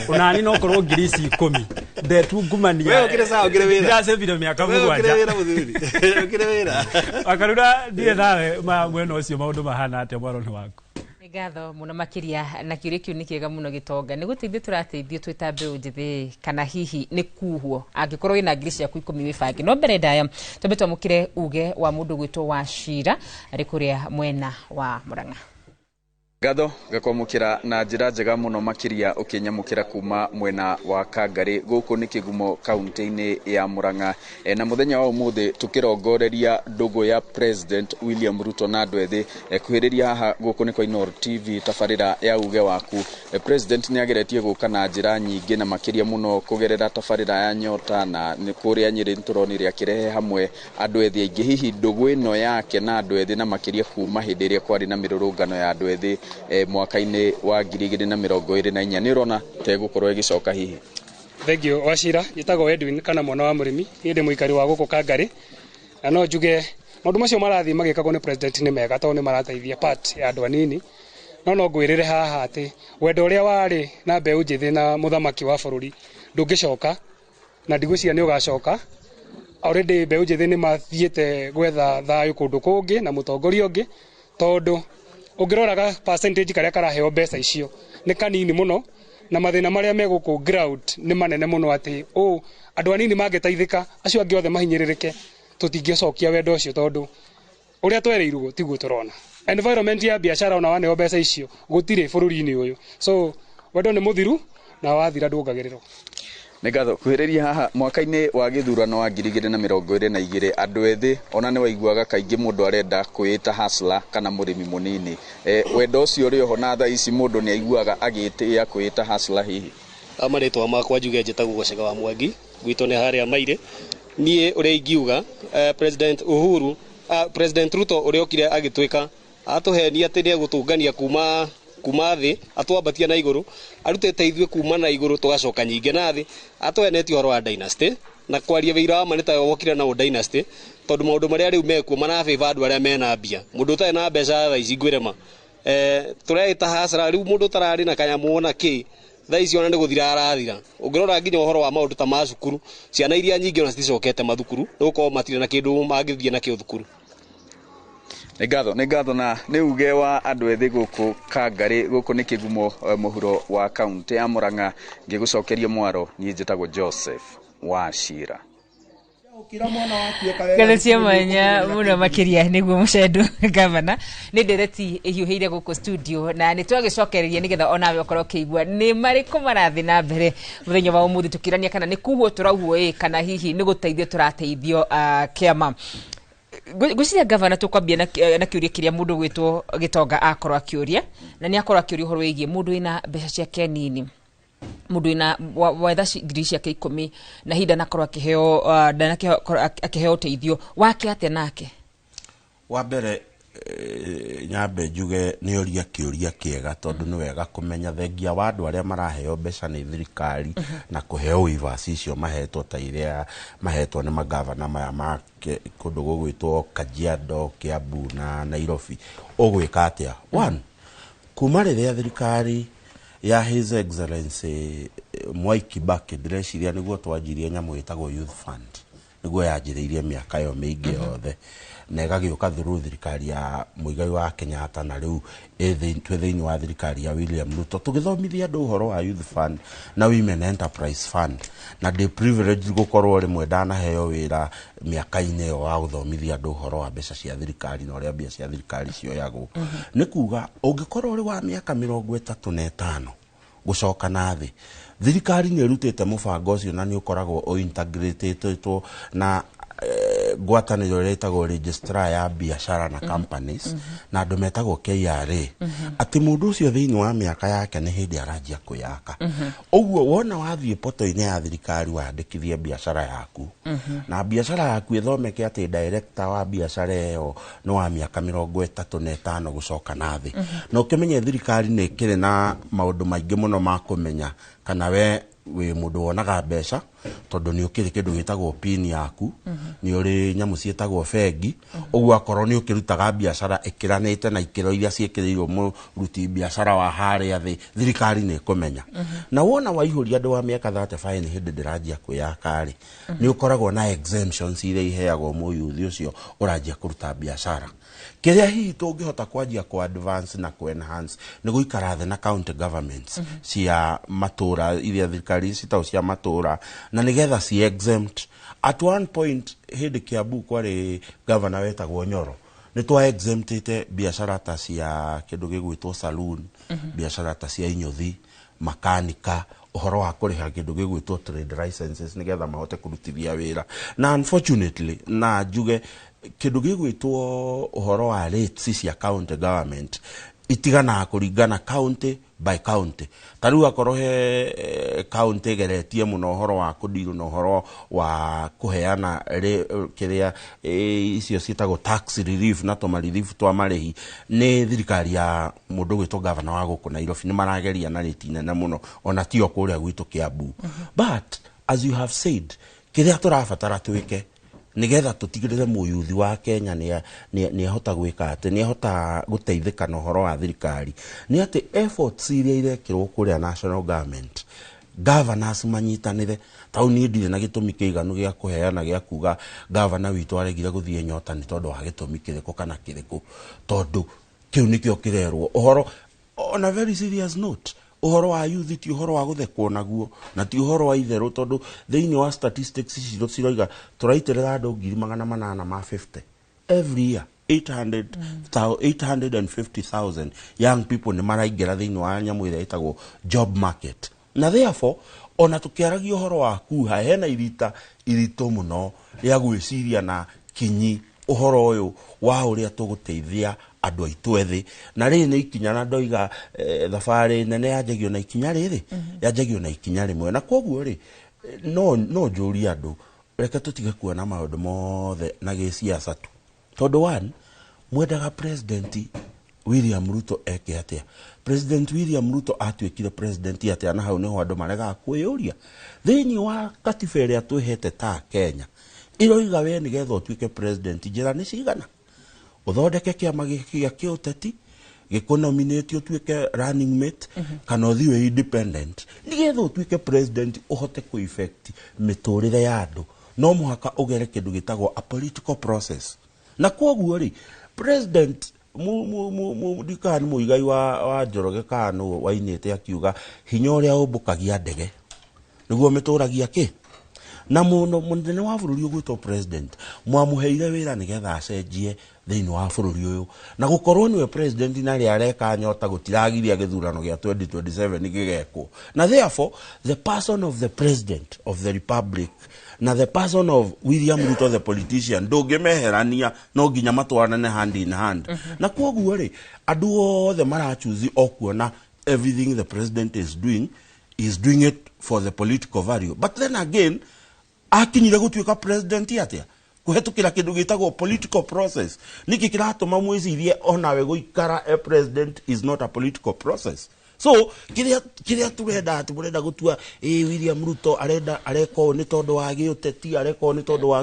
Unani no korwo ngirisi 10. The tu gumania. Wewe ukire sawa ukire wira. Ndase video miaka mugwanja. Ukire wira muthuri. Ukire wira. Akarura ndiye nawe mweno ucio maundu mahana atia mwaroni wako. Ngatho muno makiria na kiuria kiu ni kiega muno gitonga ni guteithia turateithio twita mbeu njithi kana hihi ni kuhuo angikorwo ina ngiri cia 10 wibangi no mbere ndaya tumbe twamukire uge wa mundu gwitwo wa Shira ari kuria mwena wa Murang'a. Gatho gakwamukira na njira njega muno makiria ukinyamukira kuma mwena wa Kangari guku ni kigumo kaunti-ini ya Murang'a na muthenya wa umuthi tukirongoreria ndugu ya President William Ruto na ndwethi kuhiriria haha guku ni kwa Inoro TV tafarira ya uge waku. President ni ageretie guka na njira nyingi na makiria muno kugerera tafarira ya nyota na kuria Nyeri nturonire akirehe hamwe andwethi aingi hihi ndugu ino yake na ndwethi na makiria kuma hindi iria kwari na mirurungano ya ndwethi mwaka-ini wa 2024 ni urona tegukorwo igicoka hihi. Thank you Wachira gitagwo Edwin kana mwana wa murimi ni ndi muikari wa guku Kangari na no njuge maundu macio marathi magikagwo ni president ni mega to ni marateithia part ya andu anini no ngwirire haha ati wendo uria wari na mbeu njithi na muthamaki wa bururi ndungicoka na ndigwiciria ni ugacoka already mbeu njithi ni mathiete gwetha thayu kundu kungi na mutongoria ungi tondu ungiroraga percentage karia karaheo mbeca icio ni kanini muno na mathina maria meguku ground ni manene muno ati andu anini mangeteithika acio angi othe mahinyiririke tutingicokia wendo ucio tondu uria twereirwo tiguo turona environment ya biashara ona waneo mbeca icio gutire bururi-ini uyu so wendo ni muthiru na wathira ndungagirirwo. Ngatho kuhiriria haha mwaka-ini wa githurano wa 2022 andu ethi ona ni waiguaga kaingi mundu arenda kuita hustler kana murimi munini wendo ucio uri ho na tha ici mundu ni aiguaga agitia kuita hustler hihi amaretwa makwa njuge njitagwo Gocega wa Mwangi gwito ni haria maire nie uri ingiuga President Ruto uri okire agitwika atuhenia ati ni gutungania kuma thi atwambatia na iguru arutete ithwe kuma na iguru tugacoka nyinge na thi atwenetie horo wa dynasty na kwaria wira wa manita wokire na dynasty tondu maundu maria riu mekuo manafeva andu aria mena mbia mundu ta na mbeca tha ici ngwirema tureita hasara riu mundu tarari na kanyamu ona ki tha ici ona ni guthira arathira ungirora nginya uhoro wa maundu ta macukuru ciana iria nyingi ona citicokete mathukuru nuko matire na kindu mangithie na kio thukuru. Ngatho na nĩ uge wa andũ ethĩ gũkũ Kangari gũkũ nĩ kĩgumo mũhuro wa kaunti ya Murang'a ngĩgũcokeria mwaro niĩ njĩtagwo Joseph Wachira. Gathecia mwanya muno makiria niguo mucendu gavana ni ndereti ihiuhire guku studio na ni twagicokereria nigetha onawe ukorwo kiigua ni mariko marathi na mbere muthenya wa umuthi tukirania kana ni kuhuo turahuo kana hihi ni guteithio turateithio kiama guciria gavana tukwambia na kiuria kiria mundu gwitwo Gitonga akorwo akiuria na ni akorwo akiuria horo wigie mundu ina mbeca ciake nini mundu ina wetha ngiri ciake 10 na hinda nakorwo akiheo teithio wake atia nake wa mbere nyambe njuge ni uria kiuria kiega tondu ni wega kumenya thengia wa andu aria maraheo mbeca ni thirikari na kuheo waivers icio mahetwo ta iria mahetwo ni magavana maya ma kundu gugwitwo Kajiado, Kiambu na Nairobi ugwika atia one kuma riria thirikari ya His Excellency Mwai Kibaki ndĩreciria nĩguo twanjirie nyamũ ĩtagwo Youth Fund nĩguo yanjĩrĩirie mĩaka ĩyo mĩingĩ yothe na ĩgagĩũka through thirikari ya Muigai wa Kenyatta na rĩu thĩinĩ wa thirikari ya William Ruto tũgĩthomithia andũ ũhoro wa Youth Fund na Women Enterprise Fund na ndĩ privilege gũkorwo rĩmwe ndanaheo wĩra mĩaka-inĩ ĩyo wa gũthomithia andũ ũhoro wa mbeca cia thirikari na ũrĩa mbia cia thirikari cioyagwo nĩ kuga ũngĩkorwo ũrĩ wa mĩaka 35 gũcoka na thĩ thirikari nĩ ĩrutĩte mũbango ũcio na nĩ ũkoragwo o integrated na ngwatanĩro ĩrĩa ĩtagwo registrar ya biacara na companies na andũ metagwo KRA atĩ mũndũ ũcio thĩinĩ wa mĩaka yake nĩ hĩndĩ aranjia kwĩyaka ũguo wona wathiĩ poto-inĩ ya thirikari wandĩkithie biacara yaku na biacara yaku ĩthomeke atĩ director wa biacara ĩyo nĩ wa mĩaka 35 gũcoka na thĩ na ũkĩmenye thirikari nĩ ĩkĩrĩ na maũndũ maingĩ mũno ma kũmenya kana we wĩ mũndũ wonaga mbeca tondu nĩ ũkĩrĩ kĩndũ gĩtagwo pin yaku nĩ ũrĩ nyamũ ciĩtagwo bengi ũguo akorwo nĩ ũkĩrutaga biacara ĩkĩranĩte na ikĩro iria ciĩkĩrĩirwo mũruti biacara wa harĩa thĩ thirikari nĩ ĩkũmenya na wona waihũria andũ wa mĩaka 35 nĩ hĩndĩ ndĩranjia kwĩyaka-rĩ nĩ ũkoragwo na exemptions iria iheagwo mũyuthi ũcio ũranjia kũruta biacara kĩrĩa hihi tũngĩhota kwanjia ku advance na ku enhance nĩ gũikara thĩ na county governments cia matũra iria thirikari citau cia matũra na nigetha ci exempt at one point hĩndĩ Kiambu kwarĩ governor wetagwo Nyoro nĩ twa exemptete biacara ta cia kĩndũ gĩgwĩtwo saloon biacara ta cia inyothi makanika uhoro wa kũrĩha kĩndũ gĩgwĩtwo trade licenses nigetha mahote kũrutithia wĩra na unfortunately na njuge kĩndũ gĩgwĩtwo uhoro wa rates cia county government itigana kũringana county by county tarĩu akorwo he county geretie mũno uhoro wa kũndiru na uhoro wa kũheana kĩrĩa icio ciĩtagwo tax relief na tũma relief twa marĩhi nĩ thirikari ya mũndũ gwĩtwo governor wa gũkũ Nairobi nĩ marageria na rĩti nene mũno ona tio kũrĩa gwitũ Kiambu but as you have said kĩrĩa tũrabatara twĩke nigetha tũtigĩrĩre mũyuthi wa Kenya nĩ ahota gwĩka atĩ nĩ ahota gũteithĩka na ũhoro wa thirikari nĩ atĩ efforts iria irekĩrwo kũrĩa national government governors manyitanĩre tau niĩ ndirĩ na gĩtũmi kĩiganu gĩa kũheana gĩa kuga governor witũ aregire gũthiĩ Nyota nĩ tondũ wa gĩtũmi kĩrĩkũ kana kĩrĩkũ tondũ kĩu nĩkĩo kĩrerwo ũhoro on a very serious note uhoro wa youth ti uhoro wa gũthekwo naguo na ti uhoro wa itherũ tondu thĩinĩ wa statistics icio ciroiga tũraitĩrĩra andũ 850 every year 850,000 young people nĩ maraingĩra thĩinĩ wa nyamũ ĩrĩa ĩtagwo job market na therefore ona tũkĩaragia uhoro wa kuha hena irita iritũ mũno rĩa gwĩciria na kinyi uhoro ũyũ wa ũrĩa tũgũteithia andũ aitũ ethĩ na rĩrĩ nĩ ikinya na ndoiga thabarĩ nene yanjagio na ikinya rĩrĩ yanjagio na ikinya rĩmwe na koguo rĩ no njũria andũ reke tũtige kuona maũndũ mothe na gĩsiasa tu tondũ one mwendaga president William Ruto eke atĩa President William Ruto atuĩkire president atĩa na hau nĩho andũ maregaga kwĩyũria thĩinĩ wa katiba ĩrĩa twĩhete ta Kenya iroiga we nĩgetha ũtuĩke president njĩra nĩ cigana uthondeke kĩama gĩa kĩũteti gĩkũnominate ũtuĩke running mate kana ũthiĩ wĩ independent nĩgetha ũtuĩke president ũhote kũ-effect mĩtũrĩre ya andũ no mũhaka ũgere kĩndũ gĩtagwo a political process na koguo rĩ president dikani muigai wa Njoroge Kanu wainite akiuga hinya uria umbukagia ndege niguo mituragia ki na muno munene wa bururi ugwitwo president mwamuheire wira nigetha acenjie thiini wa bururi uyu na gukorwo niwe president na ri areka nyota gutiragiria githurano gia 2027 gigekwo na therefore the person of the president of the republic na the person of William Ruto the politician ndungimeherania no nginya matwarane hand in hand na koguo ri andu othe marachuzi okuona everything the president is doing it for the political value, but then again akinyire gutuika president atia kuhetukira kindu gitagwo political process niki kiratuma mwicirie onawe guikara a president is not a political process. So kiria turenda turenda gutua William Ruto areko ni tondu wa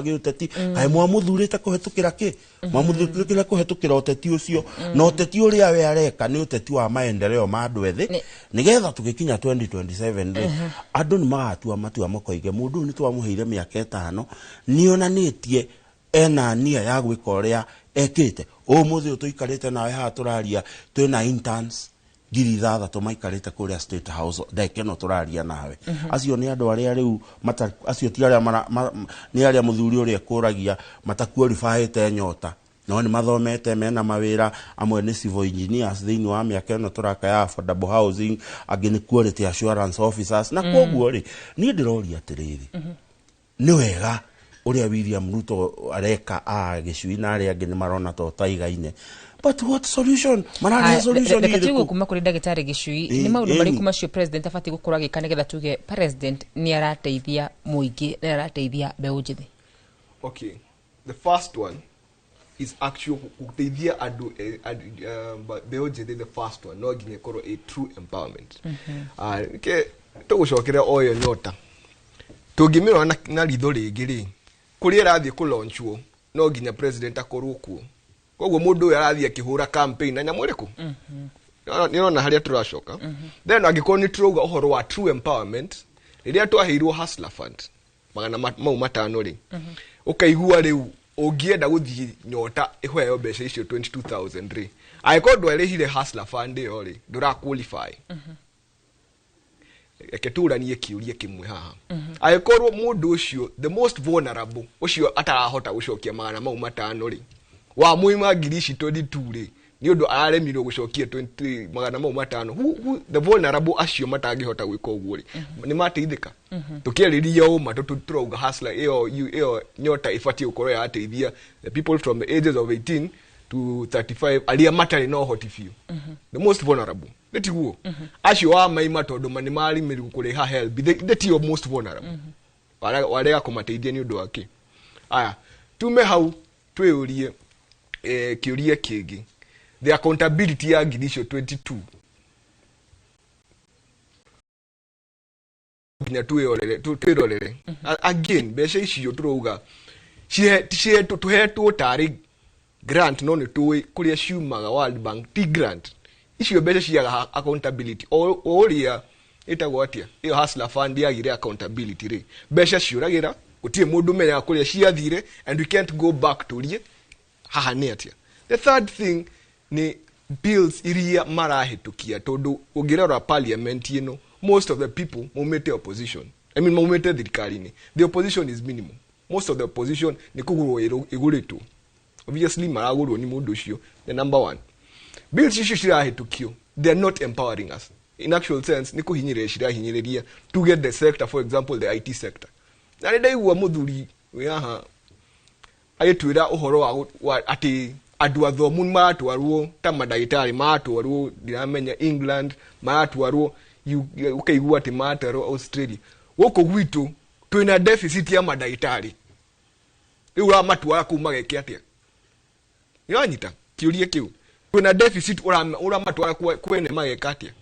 giuteti kai mwamuthurite kuhetukira ki mwamuthurite kuhetukira uteti ucio no uteti uria we areka ni uteti wa maendeleo ma andu ethi nigetha tugikinya 2027 andu ni magatua matua makoige mundu ni twamuheire miaka 5 nionanitie ena nia ya gwika uria ekite umuthi utuikarite nawe ha turaria twina interns giri thatha maikarite kuria State House ndeke no turaria nawe acio ni andu aria riu acio ti aria ni aria muthuri uria kuragia matakualifiete nyota no ni mathomete mena mawira amwe ni civil engineers thiini wa miaka no turaka ya affordable housing agini quality assurance officers na koguo ri ni ndiroria atiriri ni wega uria William Ruto areka agicui na aria angĩ marona to taigaine, but what solution marari solution ni riko kuma kuri ndagitari gicui ni maundu mariku macio president afati gukura gikane getha tuge president ni arateithia muingi ni arateithia mbeu njithi. Okay, the first one is actual kuteithia adu mbeu njithi. The first one no nginya korwo a true empowerment ke tugucokeria oyo nyota tungimiro na ritho ringi ri kuria rathie ku launchwo no nginya president akorwo kuo. Koguo mundu uyu arathie akihura campaign na nyamuriku nirona haria turacoka then agikorwo ni turuga uhoro wa true empowerment riria twaheirwo hustler fund magana mau matano ri ukaigua riu ungienda guthie nyota ihweo mbeca icio 22,000 ri aiko ndwarihire hustler fund yo ri ndura qualify eketuranie kiuria kimwe haha aikorwo mundu ucio the most vulnerable ucio atarahota gucokia magana mau matano ri wa muima ngirishi 22 ri ni undu araremirwo gucokia 20 magana mau matano who the vulnerable acio matangihota gwika uguo ri ni mateithika tukiriria uma tuturauga hustler iyo nyota ifati ukorwo yateithia the people from the ages of 18 to 35 alia matari no hoti few the most vulnerable letiguo acio wa maima tondu mani mari miru kuriha help that your most vulnerable wale akumateithia ni undu wake. Aya tume hau tweurie kiuria kingi the accountability ya Gidisho 22 kinya twirorere again besha icio turuga cihe tuhetwo tari grant no ni tuwe kuria ciumaga World Bank ti grant icio besha cia accountability oria itagwo atia iyo hustler fund yagire accountability ri besha ciuragira utie mundu menya kuria ciathire and we can't go back to rie haha ni atia. The third thing ni bills iria marahitukia tondu ungirora parliament ino most of the people mumete opposition mumete thirikari ni the opposition is minimum. Most of the opposition ni kugurwo iguritu obviously maragurwo ni mundu ucio. The number one bills icio cirahitukio they are not empowering us in actual sense ni kuhinyiriria to get the sector, for example the IT sector. Na ndaigua muthuri we haha ayitwira uhoro wa ati andu athomu maratwarwo ta madagitari maratwarwo ndiramenya England maratwarwo ukaigua ati maratwarwo Australia. Woko gwitu twina deficit ya madagitari riu ramatwara kuma geke atia yanyita kiuria kiu twina deficit uramatwara kwene mageka atia.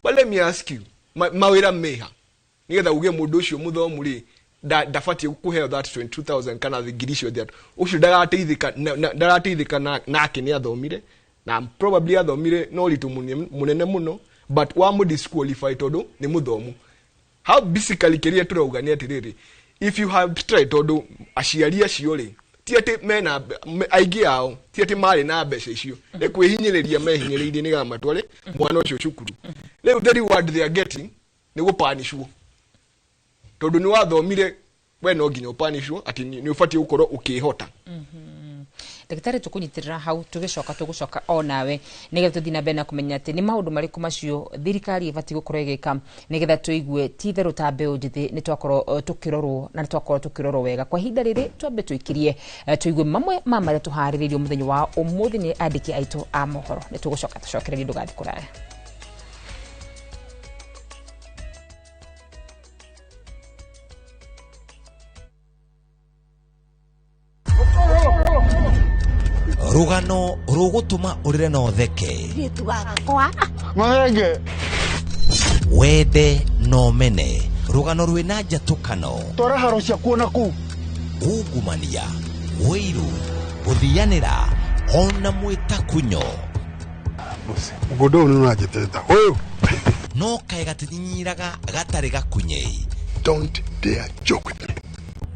But let me ask you, mawira meha nigetha uge mundu ucio muthomu ri ndafati kuheo that 22,000 kana thigirisho that ucio ndarateithika nake ni athomire na probably athomire no ritu munene muno but wa mu disqualify tondu ni muthomu how basically keria turaugania atiriri, if you have tried todo aciari acio ri ti ati mena aigi ao ti ati mari na mbeca icio ni kwihinyiriria mehinyiririe niga matware mwana ucio cukuru. Leo the reward they are getting ni gupanishwo tondu ni wathomire we no nginya upanishwo ati ni ufatie gukorwo ukihota. Ndagitari tukunyitirira hau tugucoka onawe nigetha tuthina bena kumenya ati ni maundu mariku macio thirikari ibati gukorwo igika nigetha tuigue ti theru ta mbeu njithi ni twakorwo tukirorwo na twakorwo tukirorwo wega kwa hinda riri twambe twikirie tuigue mamwe ma maria tuhariririo muthenya wa umuthi ni andiki aitu a mohoro ni tucokererie ndugathi kuraya. Rugano rugutuma urire no theke wende no mene rugano rwina njatukano tora haro cia kuona ku ungumania wiru guthianira ona mwitakunyo ugodo ni najiteta oyo no kaega tinyiraga gatari gakunye. Don't dare joke with me.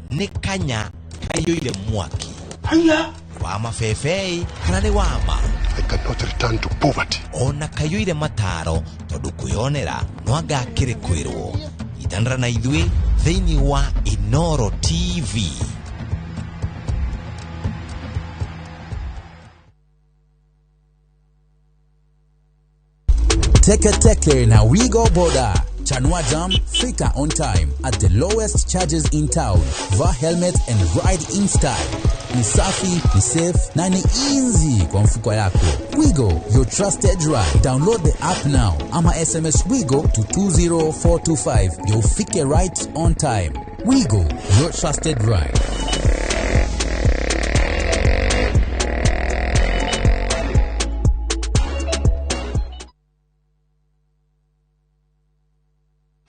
Ni kanya kayoire mwaki haya wa mafefei kana ni wama. I cannot return to poverty. Ona kayoire mataro tondu kuyonera no agakire kwirwo itandara na ithwe thiini wa Inoro TV. Teke na Wigo Boda. Chanua Jam, fika on time at the lowest charges in town. Vaa helmet and ride in style. Ni safi, ni safe, na ni easy kwa mfuko yako. Wigo, your trusted ride. Download the app now. Ama SMS Wigo to 20425. You'll fike right on time. Wigo, your trusted ride.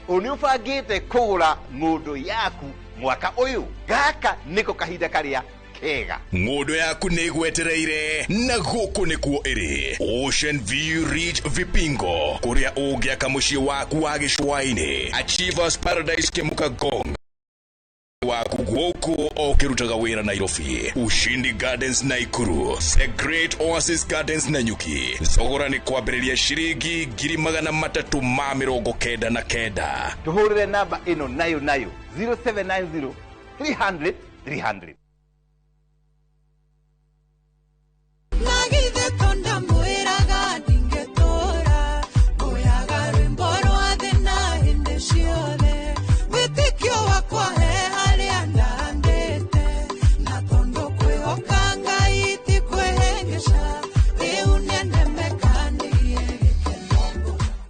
Unufagite kugura ngudu yaku mwaka uyu gaka niko kahinda karia kega ngudu yaku nigwetereire na guku nikuo iri Ocean View Ridge Vipingo kuria ugiaka mucii waku wa gicwaini Achievers Paradise Kemuka Gong waku guku okirutaga wira Nairobi Ushindi Gardens Naikuru The Great Oasis Gardens Nanyuki thogora ni kwambiriria ciringi 399 tuhurire namba ino nayo 0790 300 300.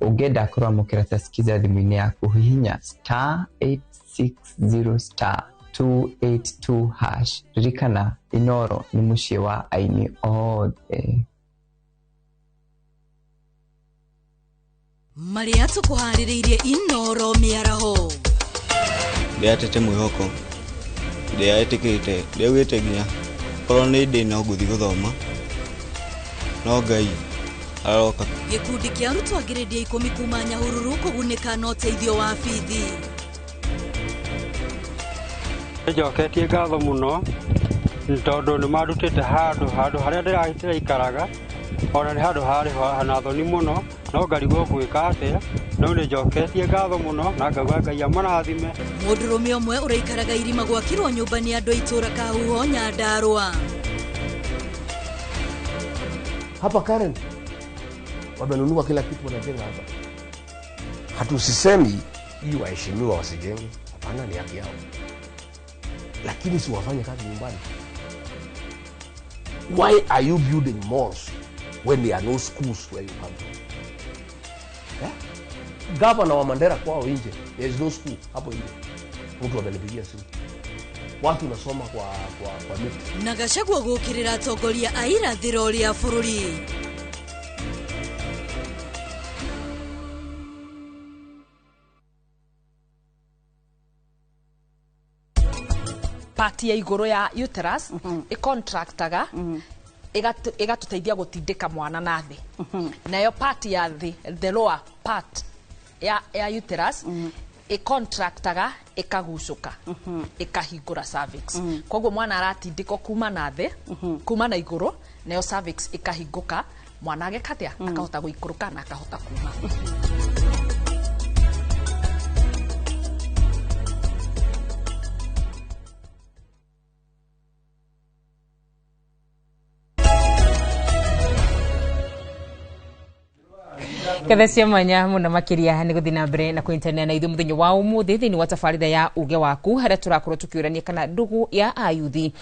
Ugenda kuramukira tasikiza thimu-ini yaku hihinya *860*282# ririkana Inoro ni mucii wa aini othe. Maria tukuhaririirie Inoro miaraho ndiatete mwihoko ndiaetikite ndiaugite nginya korwo ni ndina nguthi guthoma no Ngai aroka. Gikundi kia arutwo a grade ya 10 kuma Nyahururu kugunĩka na ũteithio wa bithi. Njoketie ngatho muno tondu nĩ marutĩte handũ harĩa ndĩrahitĩra ikaraga ona nĩ handũ harĩ hana thoni muno no ngarigwo gwĩka atĩa no nĩ njoketie ngatho muno na ngauga Ngai amarathime. Mũndũrũme ũmwe ũraikaraga irima gwakĩrwo nyũmba nĩ andũ a itũra Kahuho Nyandarua. Hapa Karen wamenunua kila kitu wanajenga hapa. Hatusisemi hii waheshimiwa wasijenge, hapana, ni haki yao, lakini si wafanye kazi nyumbani. Why are you building malls when there are no schools where you come from? Gavana wa Mandera kwao nje, there is no school hapo nje. Mtu amenipigia simu, watu nasoma kwa miti. Na Gachagua gũkĩrĩra atongoria a irathĩro rĩa bũrũri. Party ya iguru ya uterus icontractaga igatuteithia gutindika mwana na thi. Nayo part ya the lower part ya uterus contractaga ikagucuka ikahingura cervix koguo mwana aratindiko kuma na thĩ kuma na igũrũ nayo cervix ikahinguka mwana agekatia akahota guikuruka na akahota kuma Kethecia mwanya muno makiria ni guthina mbere na kuintania na ithu muthinyo wa umuthi thini wa tafarida ya uge waku haria turakorwo tukiurania kana ndugu ya ayuthi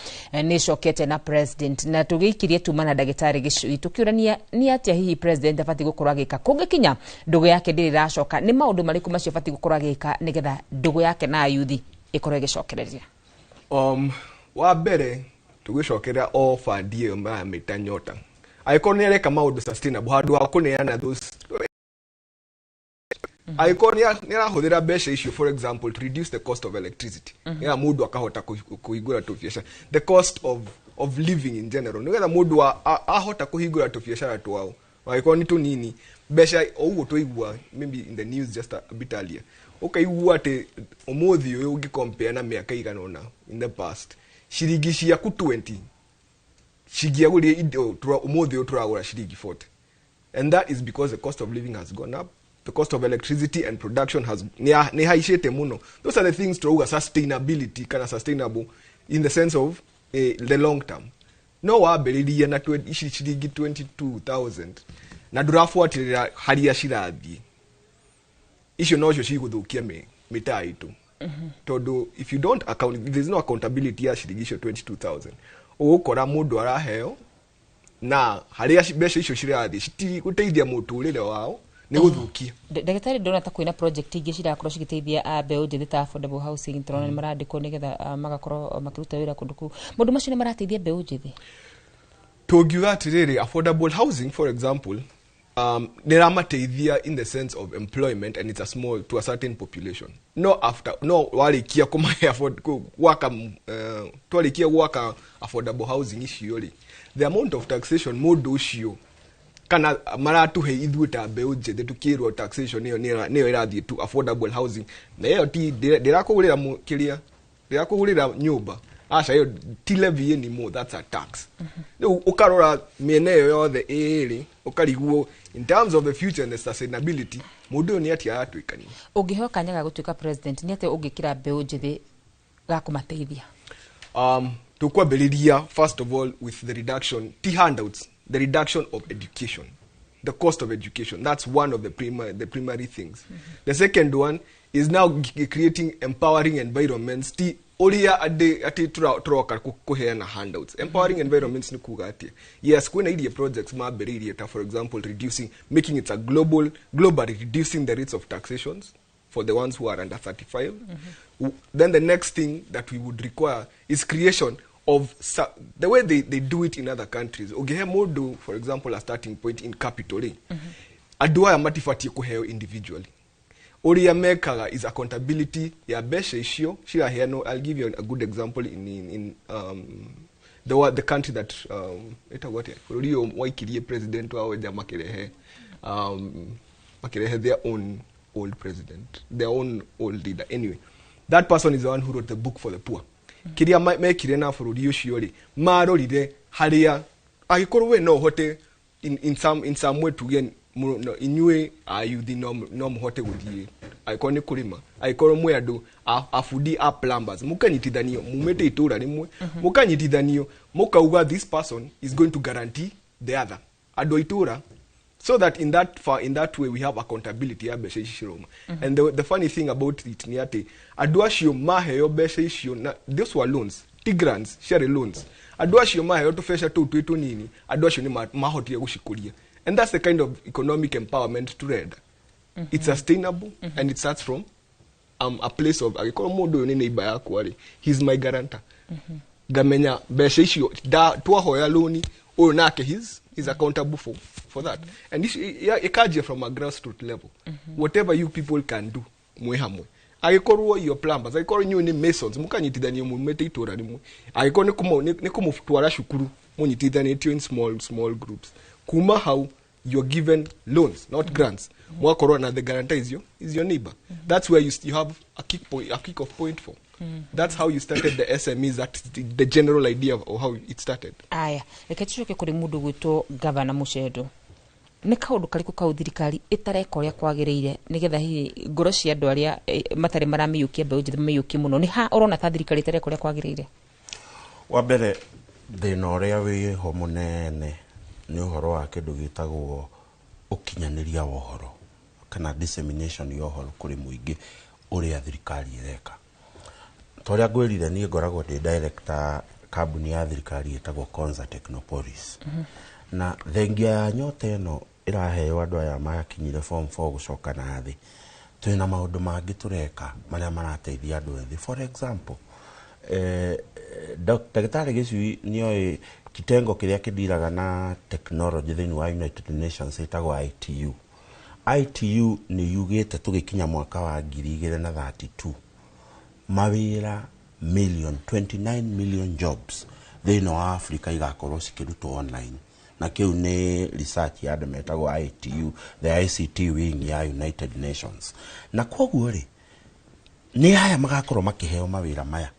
ni cokete na president na tugiikirie tuma na ndagitari gicui tukiurania ni atia hihi president afati gukorwa gika kungikinya ndugu yake ndiri racoka ni maundu mariku macio afati gukorwa gika nigetha ndugu yake na ayuthi ikorwe gicokereria wa mbere tugicokerea o fandi iyo ma mitanyota aikoni areka maundu sustainable handu wa kuneana those aikoni nirahuthira mbeca icio for example to reduce the cost of electricity ya mundu akahota kuhingura tu biashara the cost of living in general nigetha mundu ahota kuhingura tu biashara twao aikoni tu nini mbeca ougo tuigua maybe in the news just a bit earlier ukaigua ati umuthi uyu ungicompare na miaka iganona in the past shiringi ciaku 20 shigia guri indo umuthi uturagura shiringi 40 and that is because the cost of living has gone up, the cost of electricity and production has ni haishete muno. Those are the things to sustainability kana sustainable in the sense of the long term. No waberiria na shiringi 22,000 na ndurafuatirira haria cirathie icio nocio ciguthukia mitaa itu tondu if you don't account, there is no accountability ya shiringi icio 22,000 ugukora mundu araheo na haria mbeca icio cirathie citiguteithia muturire wao ni guthukia. Ndagitari ndona ta kwina project ingi cirakorwo cigiteithia mbeu njithi ta affordable housing turona ni marandikwo nigetha magakorwo makiruta wira kundu ku mundu macio ni marateithia mbeu njithi tungiuga atiriri affordable housing for example niramateithia in the sense of employment and it's a small to a certain population no warikia kumahe afford waka twarikia waka affordable housing icio ri the amount of taxation mundu ucio kana maratuhe ithuĩ ta mbeu njithi tukirwo taxation niyo irathie to affordable housing na iyo ti ndirakugurira kiria ndirakugurira nyumba acha hiyo ti levy anymore, that's a tax. Ukarora miene yothe iri ukariguo in terms of the future and the sustainability mundu ni atia atwikani ungihoka nyaga gutuika president ni ate ungikira mbeu njithi ga kumateithia tukwambiriria first of all with the reduction handouts, the reduction of education, the cost of education. That's one of the primary things. The second one is now creating empowering environments. Oria ati turoka kuheana handouts. Empowering environments ni kuga ati yes kuna idea projects maberiria ta for example making it a globally reducing the rates of taxations for the ones who are under 35. Then the next thing that we would require is creation of the way they do it in other countries. Modo, for example, a starting point in capital. Adua ya matifati kuheo individually. Oria mekaga is accountability ya beshe issue. Shira here no, I'll give you a good example in the country that eta what Orio waikirie president wa weja makirehe their own old president, their own old leader. Anyway, that person is the one who wrote the book for the poor. Kiria mekire na bururi ucio ri marorire haria agikorwo we no hote in some way to gain inyue ayuthi no muhote guthie aiko ni kurima aikorwo mwe andu afudi a plumbers mukanyitithanio mumete itura rimwe mukanyitithanio mukauga this person is going to guarantee the other andu itura so that in that way we have accountability ya besha ishiroma. And the funny thing about it ni ati andu acio maheo besha icio na those were loans, grants, share loans. Andu acio maheo tufesha tu nini andu acio ni mahotire gushikuria. And that's the kind of economic empowerment to read. It's sustainable and it starts from a place of agikoro mundu ni neighbor yako ari he's my guarantor. Gamenya besha icio twahoya loan o nake he's accountable for that. And this ikaje from a grassroots level. Whatever you people can do mwe hamwe agikorwo your plumbers agikorwo nyu ni masons mukanyitithanio mumete itura rimwe agikorwo ni kumutwara shukuru munyitithanitio in small groups kuma hau you're given loans, not grants. Mwakorwa na the guarantor is your neighbor. That's where you have a kick-off point for. That's how you started the SMEs. That's the general idea of how it started. Aya, reke tucoke kuri mundu gwitwo Governor Muchedo. Nĩ kaundu kariku kau thirikari itareka uria kwagiriire nigetha hi ngoro cia andu aria matari maramiyukia mbeũ njĩthĩ miyukie muno ni ha urona ta thirikari itareka uria kwagiriire? Wa mbere thina uria wiho munene ni uhoro wa kindu gitagwo ukinyaniria wa uhoro kana dissemination ya uhoro kuri muingi uria thirikari ireka. Toria gwirire ni ngoragwo ndi director kambuni ya thirikari itagwo Konza Technopolis. Na thengia ya nyote eno iraheo andu aya makinyire form 4 gucoka na thi. Twina maundu mangi tureka maria marateithia andu ethi. For example, Dr. Gicui nioi kitengo kiria kidiraga na technology thini wa United Nations itagwo ITU. ITU ni yugite tugikinya mwaka wa 2032 mawira 29 million jobs thini wa Africa igakorwo cikirutwo online. Na kiu ni research ya andu metagwo ITU, the ICT wing ya United Nations. Na koguo ri ni haya magakorwo makiheo mawira maya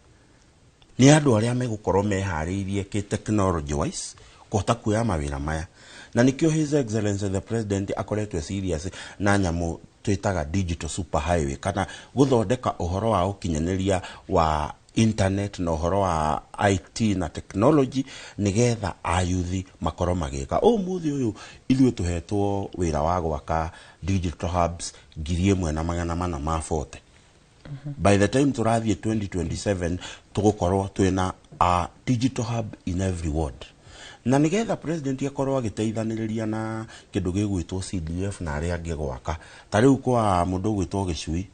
ni andu aria megukorwo mehariirie ki technology wise kuhota kuoya mawira maya. Na nikio His Excellency the President akoretwe serious na nyamu twitaga digital super highway kana guthondeka uhoro wa ukinyaniria wa internet na uhoro wa IT na technology nigetha ayuthi makoro magika. Muthi uyu ithuĩ tuhetwo wira wa gwaka digital hubs 1,440. By the time turathie 2027 tugukorwo twina a digital hub in every ward. Na nigetha president yakorwo agiteithaniriria na kindu gigwitwo CDF na aria angi gwaka. Ta riu kwa mundu gwitwo Gicui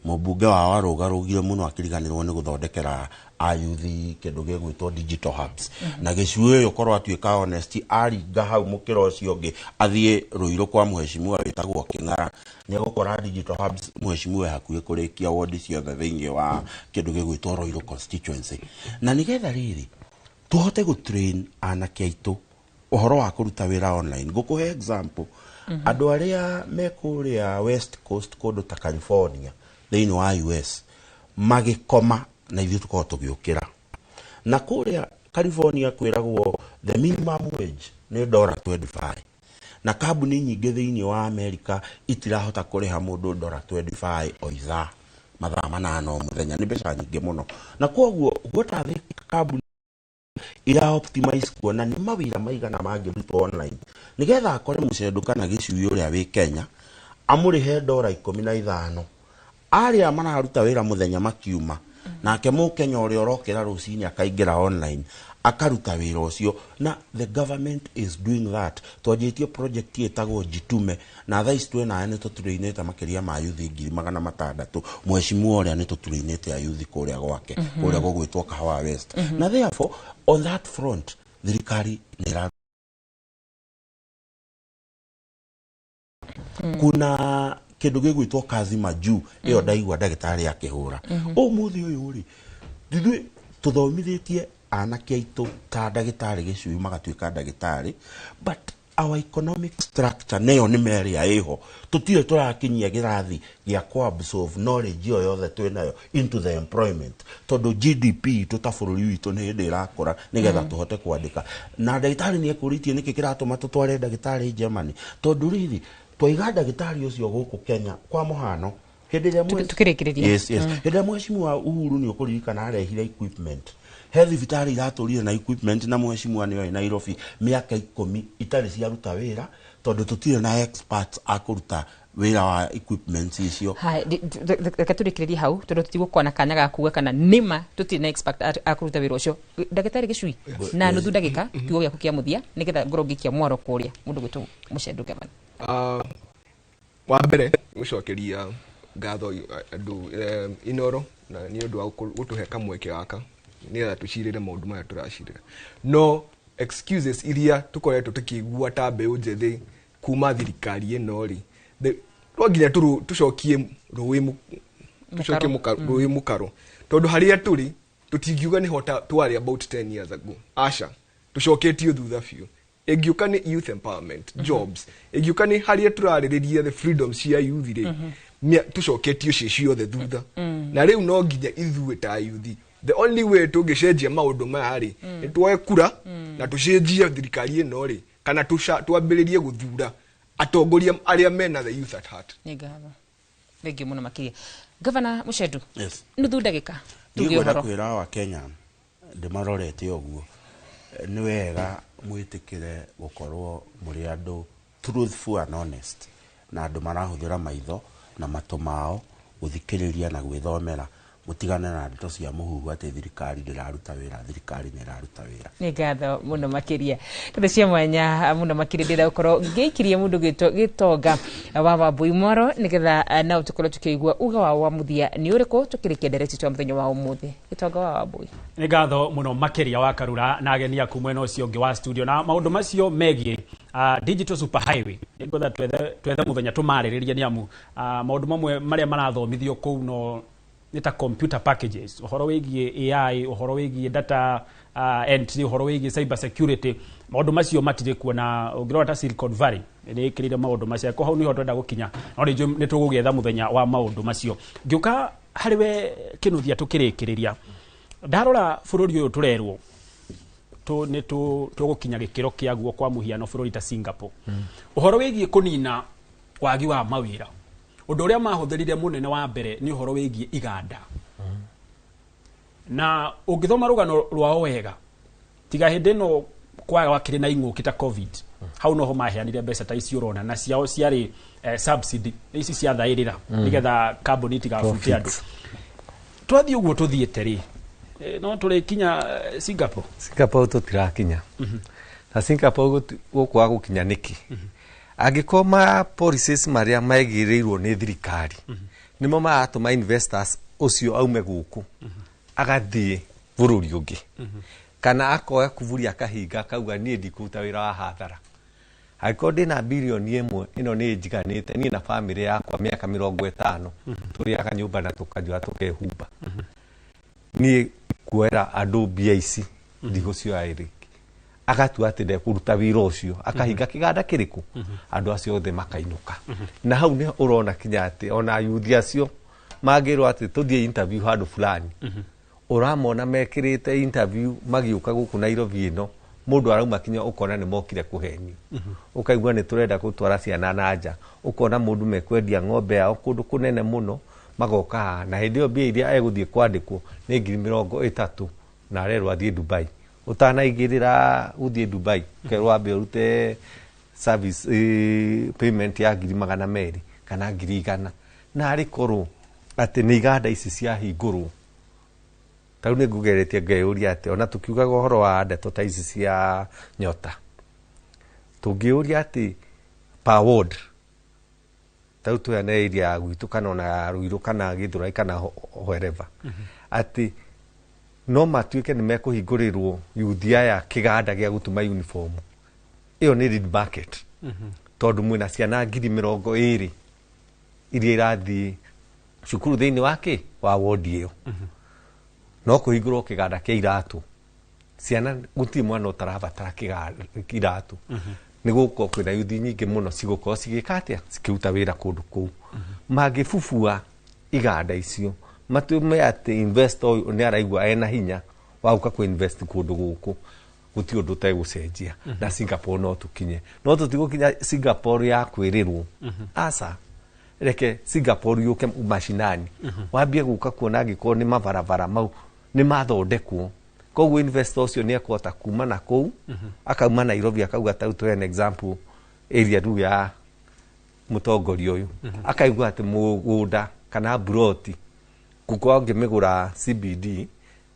mubunge wa warugarugire muno akiriganirwo ni guthondekera ayuthi kindu gigwitwo digital hubs. Na Gicui yo korwo atuika honest aringa hau mukiro ucio ngi athie Ruiru kwa muheshimiwa witagwo King'ara ni gukora digital hubs muheshimiwa hakuye kurikia ward ciothe thĩinĩ wa kindu gigwitwo Ruiru constituency. Na nigetha riri tuhote gutrain anake aitu uhoro wa kuruta wira online. Ngukuhe example, andu aria mekuria West Coast kundu ta California thĩinĩ wa US magikoma na ithuĩ tukorwo tugiukira. Na kuria California kwiragwo the minimum wage ni $25. Na kambuni nyingi thĩinĩ wa America itirahota kuriha mundu $25 o ithaa mathaa 8 o muthenya, ni mbeca nyingi muno. Na koguo gutathi kambuni ira optimize kuona ni mawira maigana mangirutwo online nigetha akore Muchedo kana Gicui uria wi Kenya amurihe $15 aria mararuta wira muthenya makiuma nake Mukenya uria urokira rucini akaingira online akaruta wira ucio. Na the government is doing that. Twajitie project yetagwo Jitume na thais twena ane tuturinete makiria ma youth 600 mheshimiwa uria ni tuturinete youth kuria gwake kuria gugwitwo Kahawa West. Na therefore on that front thirikari nira kuna kindu gigwitwo kazi maju iyo ndaigwa ndagitari akihura. Muthi uyu ri thithu tuthomithitie anake aitu ta ndagitari Gicui magatuika ndagitari, but our economic structure neyo ni meria iho tutire turakinyia girathi gia absorb knowledge yo yothe twinayo into the employment tondu GDP tutabururi witu ni hindi irakura nigetha tuhote kwandika. Na ndagitari ni ekuritie niki kiratuma tutware ndagitari Germany tondu rithi twaiga ndagitari ucio guku Kenya kwa muhano hindi ria tukirikiriria. Yes hindi mheshimiwa Uhuru ni ukuririkana arehire equipment health vitari iraturire na equipment na mheshimiwa ni wa Nairobi miaka 10 itari cia ruta wira tondu tutire na experts akuruta wira wa equipment icio. Hai reke turikiriria hau tondu tutigukona kanya ga kuga kana nima tutire na expert akuruta wira ucio. Ndagitari Gicui na nuthu ndagika kiugo giaku kia muthia nigetha ngoro ngikia mwaro kuria mundu gwitu Muchedo Governor. Wa mbere gucokeria ngatho andu Inoro na ni undu wa gutuhe kamweke gaka nigetha tucirire maundu maya turacirira. No excuses iria tukoretwo tukigua ta mbeũ njethi kuma thirikari ino ri no nginya tucokie rũĩ mũkaro tondu haria turi tutingiuga ni hota twari about 10 years ago. Asha tucoketio thutha biũ. Egiuka ni youth empowerment, jobs. Egiuka ni haria turaririria the freedoms cia youth ri. Tucoketio ciothe thutha. Na riu no nginya ithuĩ ta youth. The only way tungicenjia maundu maya ri ni twoe kura na tucenjie thirikari ĩno ri kana twambĩrĩrie guthura atongoria aria mena the youth at heart. Nigaba. Thank you muno makiria. Governor Mushedu. Yes. Nuthu ndagika. Tugĩora kwĩra wa Kenya ndimarorete ũguo. Nĩ wega mwĩtĩkĩre gũkorwo mũrĩ andũ truthful and honest na andũ marahũthĩra maitho na matũ mao gũthikĩrĩria na gwĩthomera mutigane na ndeto cia mũhuhu atĩ thirikari ndĩraruta wĩra, thirikari nĩ ĩraruta wĩra. Nĩ ngatho mũno makiria. Ndeto cia mwanya mũno makiria ndĩrakorwo ngĩikirie mũndũ gĩtonga wa Wambui Moro nĩgetha nao tũkorwo tũkĩigua uga wao wa muthia nĩ ũrĩkũ tũkĩrĩkia ndereti twa mũthenya wa ũmũthĩ. Gĩtonga wa Wambui. Nĩ ngatho mũno makiria wa Karura na ageni aku mwena ũcio ũngĩ wa studio na maũndũ macio megiĩ digital super highway. Nĩgetha twethe mũthenya tũmarĩrĩria nĩ amu maũndũ mamwe marĩa marathomithio kũu no nita computer packages, uhoro wigie AI, uhoro wigie data entry, uhoro wigie cyber security. Maundu macio matire kuona ungirora ta Silicon Valley ni ikirire maundu macio ko hau ni ho twenda gukinya no ni tugugietha muthenya wa maundu macio. Ngiuka hariwe kinuthia tukirikiriria ndarora bururi uyu turerwo ni tugukinya gikiro kiaguo kwa muhiano bururi ta Singapore. Uhoro wigie kunina wagi wa mawira undu uria mahũthĩrire munene wa mbere ni uhoro wigie iganda na ungithoma rugano rwao wega tiga hindi no kwaga wakiri na ing'ũki ta covid hau noho maheanire mbeca ta ici urona na ciao ciarĩ subsidy ici cia thaĩrĩra nigetha carbon itigabutie andu twathi uguo tuthiĩte ri no tũrĩkinya Singapore tutirakinya na Singapore gũkwa gũkinya niki agikoma policies maria maigiriirwo ni thirikari nimo maratuma investors ucio aume guku agathie bururi ungi kana akoya kuvuria kahinga kauga nie ndikuruta wira wa hathara agikodi na bilioni imwe ino ni njiganite ni na family yakwa miaka 50 turiaga nyumba na tukajua tukehumba ni kuera andu mbia ici ndigucio airi agatua ati ndekuruta wira ucio akahinga kiganda kiriku andu acio othe makainuka na hau ni urona kinya ati ona yuthi acio magirwo ati tuthie interview handu fulani uramona mekirite interview magiuka guku Nairobi ino mundu arauma kinya ukona ni mokire kuhenio ukaigua ni turenda gutwara ciana nanja ukona mundu mekwendia ng'ombe yao kundu kunene muno magoka na hindi yo mbia iria eguthie kwandikwo ni 30,000 na arerwo athie Dubai utanaigirira uthie Dubai kerwo ambe urute service payment ya 200,000 kana 100,000 na ari korwo ati ni iganda ici cia hingurwo tau ni ngugeretie ngeuria ati ona tukiugaga uhoro wa ndeto ta ici cia nyota tungiuria ati per ward tau tuyana area gwitu kana ona Ruiru kana Githurai kana wherever ati no matuike ni mekuhingurirwo yuthi aya kiganda gia gutuma uniform iyo ni lead market tondu mwina ciana 20,000 iria irathi cukuru thiini wake wa ward iyo no kuhingurwo kiganda kia iratu ciana guti mwana utarabatara kiganda iratu ni guko kwina yuthi nyingi muno cigukorwo cigikatia cikiruta wira kundu kuu magifufua iganda icio matume ati investor ni araigua ena hinya wa guka ku invest kundu guku guti undu tegucenjia na Singapore no tukinye no tutigukinya Singapore ya kwirirwo asa reke Singapore yuke mashinani wambie guka kuona giko ni mabarabara mau ni mathondekwo koguo investor ucio ni akwota kuma na kou akauma Nairobi akauga tau to an example area ru ya mutongoria uyu akaigua ati mugunda kana broti kuko ngimigura CBD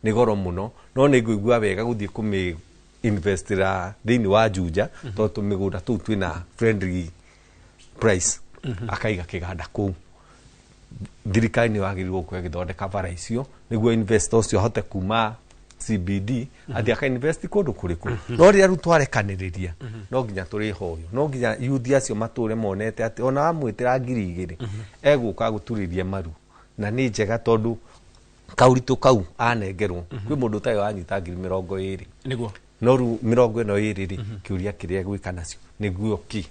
ni goro muno no ni nguigua wega guthie kumi investira thini wa Juja to tumigura tu twina friendly price akaiga kiganda ku thirikari ni wagirwo kwegithondeka bara icio niguo investors ucio hote kuma CBD athi aka invest kundu kuriku no ria ru twarekaniriria no nginya turi hoyo no nginya youth acio mature monete ati ona amwitira 2,000 eguka guturirie maru na ni njega tondu kauritu kau anengerwo kwi mundu tayo anyita 20,000 niguo no ru 20 kiuria kiria gwika nacio niguo ki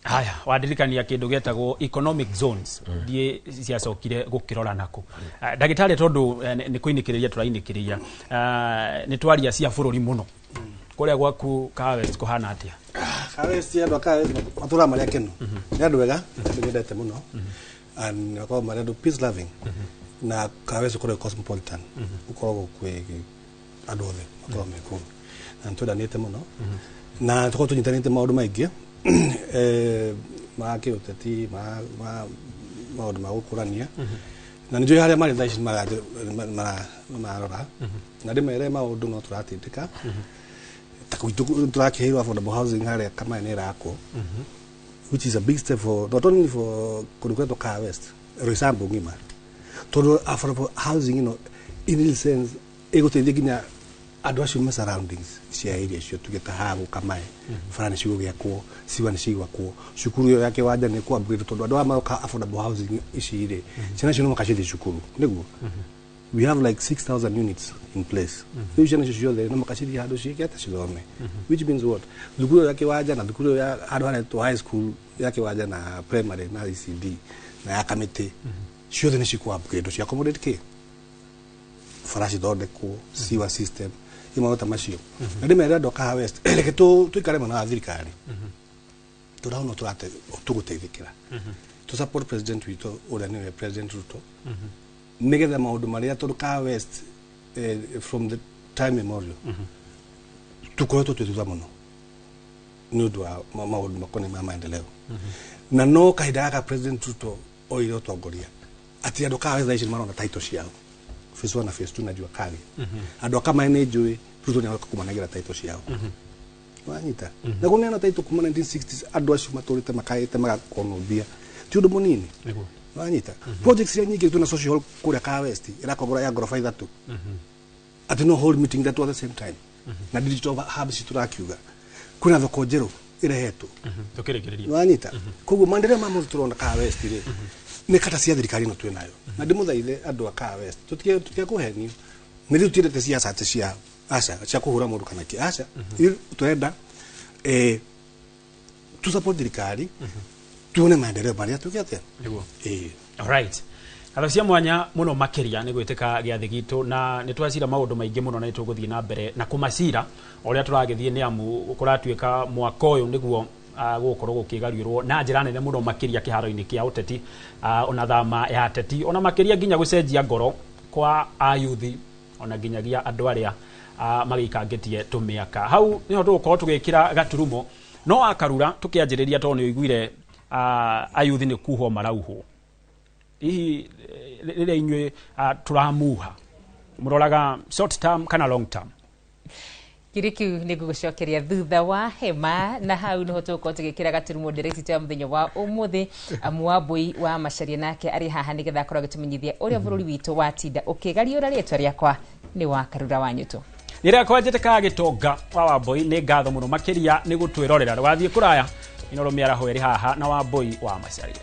haya wadirikania kindu getagwo economic zones die ciacokire gukirora nako ndagitari tondu ni kuinikiriria turainikiria ni twaria cia bururi muno kuria gwaku Kawest kuhana atia Kawest ndo matura maria kenu ni andu wega ndendete muno and ko maria do peace loving na Kawest ko cosmopolitan uko kwe adole matura meko na tudanete muno na tuko tunyitanite maundu maingi ma kiuteti maundu ma gukurania na nijui haria mari thaici mararora na ndimere maundu no turatindika turakihirwo affordable housing haria kama ni rako which is a big step for not only for Kurukweto Kawest Roysambu ngima tondu affordable housing in real sense egoteithia ginya andu acio ma surroundings cia area cio tugeta hagu kamae farani cigo giakwo siwa ni cigwakwo cukuru yo yake wanja ni ku upgrade tondu andu amaka affordable housing ici ire ciana cio no makacithie cukuru niguo we have like 6,000 units in place hiyo ciana cio ciothe no makacithie handu ciigeta cithome which means what thukuru yake wanja na thukuru ya andu hana to high school yake wanja na primary na ECD na ya kamiti ciothe ni ciku upgrade cia accommodate ke farasi thondekwo siwa system imauta macio na ndimera ndo Kawest reke tuikare mana thirikari turaona turate tuguteithikira to support president wito ura ni president Ruto nigetha maundu maria tu Kawest from the time memorial tukoretwo twithuza muno ni undu wa maundu makoni ma maendeleo na no kahinda ka president Ruto oire utongoria ati andu Kawest thaici marona title ciao phase 1 na phase 2 najua kali andu kama ene njui Ruto ni akumanagira title ciao wanyita na kunena title kuma 1960s andu acio maturite makaite magakonobia ti undu munini wanyita projects nyingi tuna social kuria Kawest irakogora ya gorofa 3 ati no hold meeting that at the same time na digital hubs turakiuga kuna thoko njeru irehetwo tukirekereria wanyita koguo maendeleo ma mundu turona Kawest ri ni kata cia thirikari no twi nayo na ndimuthaithe andu a Kawest tutike kuhenio ni riu tirete siasa ati cia aca cia kuhura mundu kana ki aca turenda tu support thirikari tuone maendeleo maria tukiatia niguo all right Atho cia mwanya muno makiria ni gwitika giathi gitu na ni twacira maundu maingi muno na nituguthie na mbere na kumacira uria turagithie ni amu kuratuika mwaka uyu niguo gukorwo gukigariurwo na njira nene muno makiria kiharo-ini kia uteti ona thama ya ateti ona makiria nginya gucenjia ngoro kwa ayuthi ona nginyagia andu aria magikangitie tumiaka hau niho tugukorwo tugikira gaturumo no akarura tukianjiriria to ni uiguire ayuthi ni kuho marauho hihi rĩrĩa inyuĩ turamuha mũroraga short term kana long term Kirikiu nĩ ngũgũcokeria thutha wa hema na hau nĩho tũgũkorwo tũgĩkĩra gaturumo direct ya mũthenya wa ũmũthĩ Wambui wa Macharia nake arĩ haha nĩgetha akorwo agĩtũmenyithia ũrĩa bũrũri witũ watinda ũkĩgariũra rĩtwa rĩakwa nĩ wa Karura wa Nyũtũ rĩrĩa kwanjĩtĩka gĩtonga wa Wambui nĩ ngatho mũno makĩria nĩ gũtwĩrorera wathiĩ kũraya Inoro mĩaraho ĩrĩ haha na Wambui wa Macharia